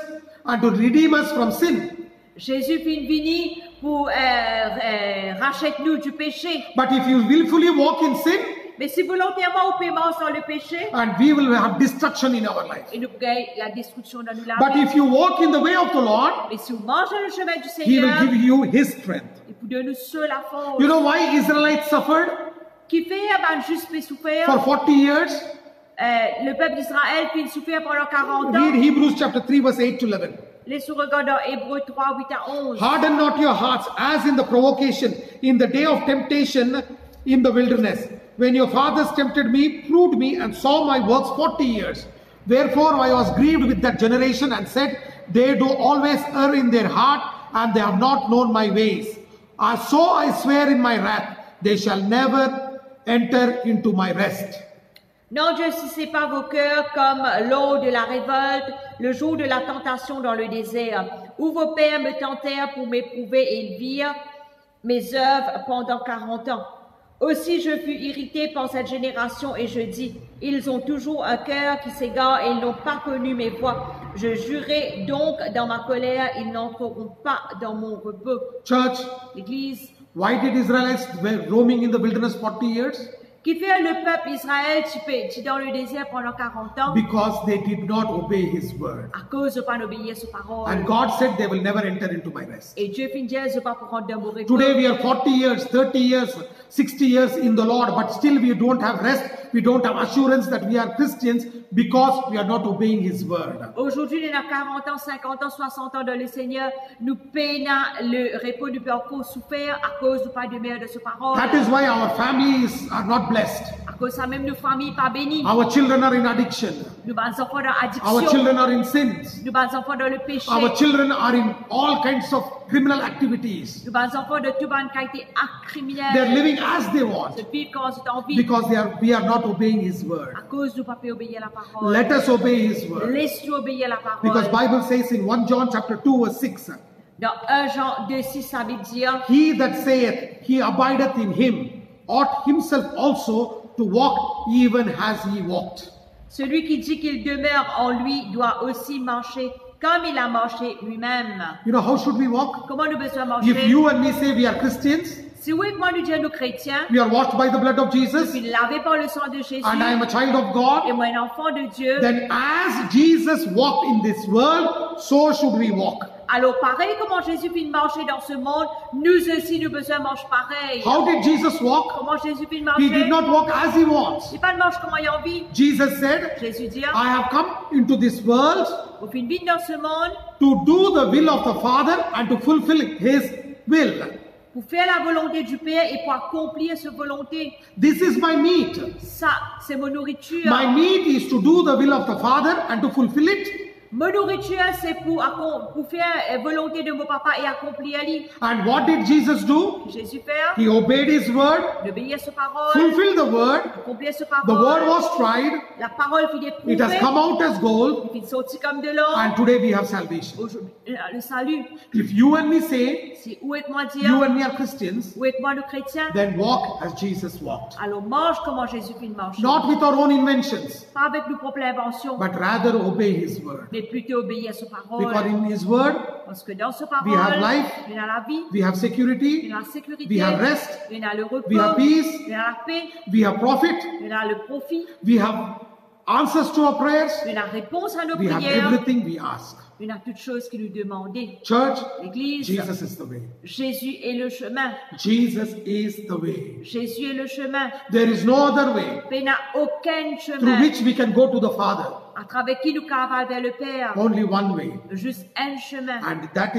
and to redeem us from sin. Jésus fit venir pour racheter nous du péché. But if you willfully walk in sin, Mais si volontairement on peut marcher dans le péché, and we will have destruction in our life. et nous gagnons la destruction dans nous la But vie. if you walk in the way of the Lord, Mais si on marche dans le chemin du He will Seigneur, give you His strength. il peut donner nous seul la force. You know why Israelites suffered Qui fait juste peut souffrir. for 40 years? Le peuple d'Israël qui souffert pendant 40 Read ans. Hebrews chapter 3 verse 8 to 11. Les sous-regards dans Hébreux 3, 8 à 11. Harden not your hearts as in the provocation, in the day of temptation in the wilderness, when your fathers tempted me, proved me, and saw my works 40 years. Wherefore I was grieved with that generation and said, they do always err in their heart, and they have not known my ways. So I swear in my wrath, they shall never enter into my rest. N'endurcissez pas vos cœurs comme l'eau de la révolte, le jour de la tentation dans le désert, où vos pères me tentèrent pour m'éprouver et ils virent mes œuvres pendant 40 ans. Aussi je fus irrité par cette génération et je dis, ils ont toujours un cœur qui s'égare et ils n'ont pas connu mes voies. Je jurai donc dans ma colère, ils n'entreront pas dans mon repos. Church, L'Église, why did Israelites were roaming in the wilderness 40 years? qui fait le peuple Israël qui dans le désert pendant 40 ans, Because they did not obey His word. à cause de ne pas obéir ses paroles. And God said they will never enter into my rest. Et Dieu finit de pas prendre d'un mauvais repos. Today we are 40 years, 30 years, 60 years in the Lord, but still we don't have rest. We don't have assurance that we are Christians because we are not obeying His word. Aujourd'hui, on a 40 ans, 50 ans, 60 ans dans le Seigneur. Nous peinons le repos du peuple pour souffrir à cause du pas de mère de ses paroles. That is why our families are not blessed. À cause de ça, même nos familles pas bénies. Our children are in addiction. Nous avons enfants dans Our l'addiction. children are in sins. Nous avons enfants dans le péché. Our children are in all kinds of criminal activities. Nous avons enfants de tout bonne qualité acte They are criminel. living as they want De vivre quand c'est envie. because we are not obeying His word. À cause de ne pas obéir à la parole. Let us obey His word. Laisse-nous obéir à la Because parole. Bible says in 1 John chapter 2 verse 6, Dans 1 Jean 2, 6, ça veut dire, he that saith he abideth in him ought himself also to walk even as he walked. celui qui dit qu'il demeure en lui doit aussi marcher comme il a marché lui-même. You know, how should we walk? Comment nous besoin If marcher? you and me say we are Christians, Si oui, moi nous disons nous chrétiens, we are washed by the blood of Jesus, puis lavé par le sang de Jésus, and I am a child of God, et moi un enfant de Dieu, then as Jesus walked in this world, so should we walk. alors pareil comment Jésus vient marcher dans ce monde, nous aussi nous besoin marcher pareil. How did Jesus walk? Comment Jésus vient He did marcher? not walk as he wants. Il pas de marche comme il a envie. Jesus said, Jésus dit, I have come into this world au fin de vie dans ce monde, to do the will of the Father and to fulfill His will. pour faire la volonté du Père et pour accomplir cette volonté. This is my meat. Ça, c'est mon nourriture. My meat is to do the will of the Father and to fulfill it. Ma nourriture, c'est pour faire la volonté de mon papa et accomplir elle. And what did Jesus do? Jésus fait, He obeyed his word, il obéit à sa parole, fulfilled the word. accomplit sa The word parole. was tried. La parole fit It has éprouver, come out as gold. il fit sortir comme de l'or. And today we have salvation. Aujourd'hui, le salut, If you and me say, c'est où est-moi you dire, and me are Christians, où est-moi le chrétien, then walk as Jesus walked. alors mange comment Jésus fit marcher. Not with our own inventions, Pas avec nos propres inventions, but rather obey his word. mais plutôt obéir à sa parole. Because in his word, Parce que dans sa we parole, have life, il y a la vie, we have il security, y a la sécurité, we have rest, il y a le repos, we have peace, il y a la paix, we have profit, il y a le profit, we have answers to our prayers, il y a la réponse à nos we have prières, everything we ask. il y a toutes choses qui nous demandent. Church, L'Église, Jesus is the way. Jésus est le chemin. Jesus is the way. Jésus est le chemin. There is no other way Il n'y a aucun through chemin which we can go to the Father. à travers qui nous cavalons vers le Père. Only one way. Juste un chemin. And that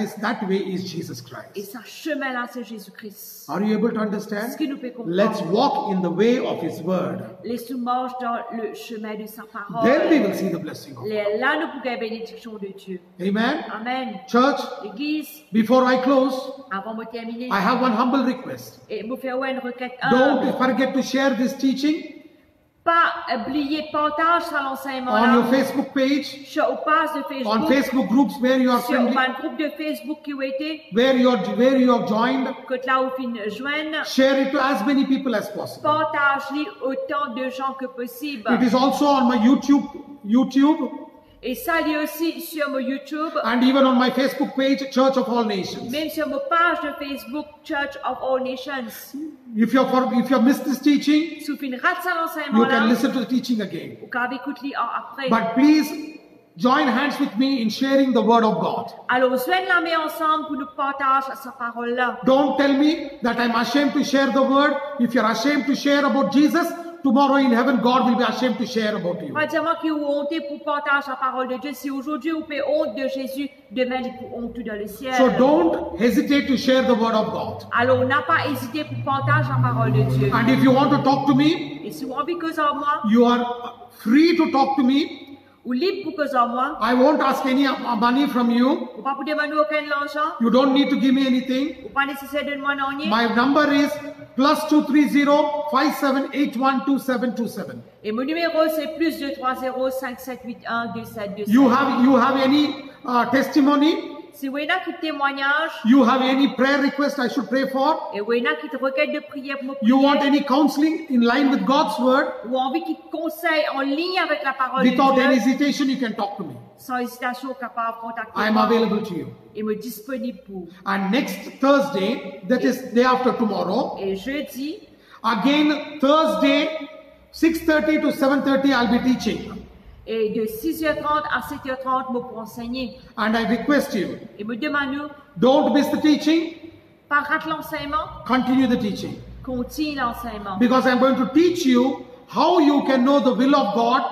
way is Jesus Et Christ. ce chemin-là, c'est Jésus-Christ. Are you able to Est-ce understand? que nous pouvons comprendre? Let's walk in the way of His word. Laissons marcher dans le chemin de sa Then we parole. will see the blessing of God. Là, nous pourrons la bénédiction de Dieu. Amen. Amen. Church, L'Église, before I close, avant de terminer, I have one humble request. et vous faire une requête. Don't forget to share this teaching Pas oublier partage sur l'enseignement on your là. Facebook page, Sur au passe de on Facebook. Facebook groups where you are Sur friendly, un groupe de Facebook qui ont été. where you have joined. Que là où fin joindre. Share it to as many people as possible. Partage-les autant de gens que possible. It is also on my YouTube, Et ça lit aussi sur mon YouTube, and even on my Facebook page, Church of All Nations. même sur ma page de Facebook Church of All Nations. If you have missed this teaching, Si vous fin rate ça you l'enseignement can là, listen to the teaching again. vous pouvez écouter après. But please join hands with me in sharing the word of God. Alors, joignez la main ensemble pour nous partager sa parole là. Don't tell me that I'm ashamed to share the word. If you're ashamed to share about Jesus, tomorrow in heaven, God will be ashamed to share about you. Pas dire que vous honte pour partager la parole de Dieu. Si aujourd'hui vous faites honte de Jésus, demain vous honte dans le ciel. So don't hesitate to share the word of God. Alors, on n'a pas hésité pour partager la parole de Dieu. And if you want to talk to me, Et si vous avez envie que ça moi, you are free to talk to me. ou libre pour que ça moi, I won't ask any money from you. ou pas pour demander aucun argent, You don't need to give me anything. ou pas nécessaire de demander rien. My number is +230 57812727. Et mon numéro c'est plus 230 5781 2727. You have any testimony? Si vous avez un témoignage, You have any prayer request I should pray for? et vous avez une qui requête de prière pour me You want prier, any counseling in line with God's word? ou envie qui conseille en ligne avec la parole Without de any Dieu, hesitation, you can talk to me. sans hésitation, capable de contacter I am moi available to you. et me disponible pour. And next Thursday, that is day after tomorrow, Et jeudi, again Thursday, 6:30 to 7:30, I'll be teaching. et de 6h30 à 7h30, me pour enseigner. And I request you, Et me demande, don't miss the teaching, pas rate l'enseignement, continue the teaching. continue l'enseignement. Because I'm going to teach you how you can know the will of God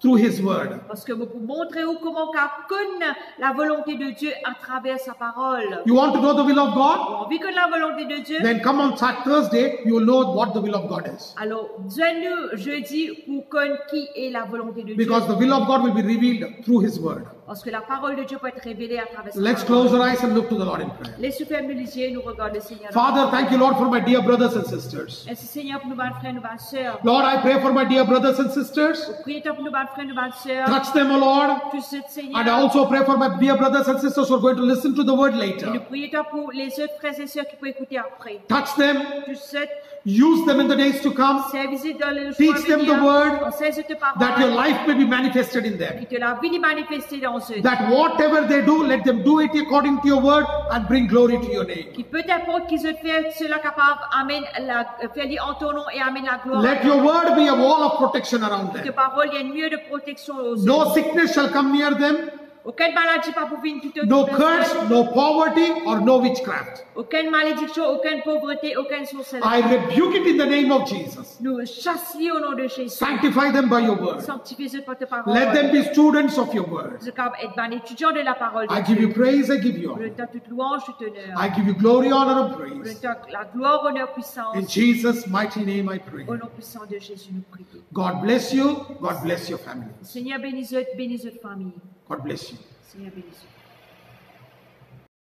through His word. Parce que pour montrer où comment qu'on connaît la volonté de Dieu à travers sa parole. You want to know the will of God? On vit que la volonté de Dieu. Then come on Thursday, you will know what the will of God is. Alors, joignez-nous jeudi pour connaître qui est la volonté de Dieu. Because the will of God will be revealed through His word. Parce que la parole de Dieu peut être révélée à travers sa Let's parole. close our eyes and look to the Lord in prayer. Laissez fermer les yeux et nous regarder, Seigneur. Father, thank you, Lord, for my dear brothers and sisters. Merci, Seigneur, pour nos bonnes frères, nos bonnes sœurs. Lord, I pray for my dear brothers and sisters. Priez pour nos bonnes frères, nos bonnes sœurs. Touch them, O Lord. Tout ce Seigneur. And I also pray for my dear brothers and sisters who are going to listen to the word Et nous later. prions pour les autres frères et sœurs qui peuvent écouter après. Touch them. Tout ce Use them in the days to come. service dans le Teach jour à them venir. the word, Enseigne cette that your parole. life may be manifested in them. Que la vie est manifestée dans eux. That whatever they do, let them do it according to your word and bring glory to your name. Qui peut importe qu'ils se fait cela capable, amène la, faire en ton nom et amène la gloire. Let your word be a wall of protection around Que them. parole, il y a une mur de protection aux eux. No sickness shall come near them. Aucune maladie pas pour venir tout No curse, no poverty, or no witchcraft. Aucune malédiction, aucune pauvreté, aucune sorcellerie. I rebuke it in the name of Jesus. Nous chassions au nom de Jésus. Sanctify them by your word. Sanctifiez par ta parole. Let them be students of your word. Je capable être un étudiant de la parole de I give you Dieu. praise, I give you Pour le honor. temps toute louange, toute honneur. I give you glory, honor, and Pour le praise. temps la gloire, honneur, puissance. In Jesus' mighty name I pray. Au nom puissant de Jésus, nous prions. God bless you. God bless your family. Seigneur, bénis votre famille. God bless you. Seigneur bénisse.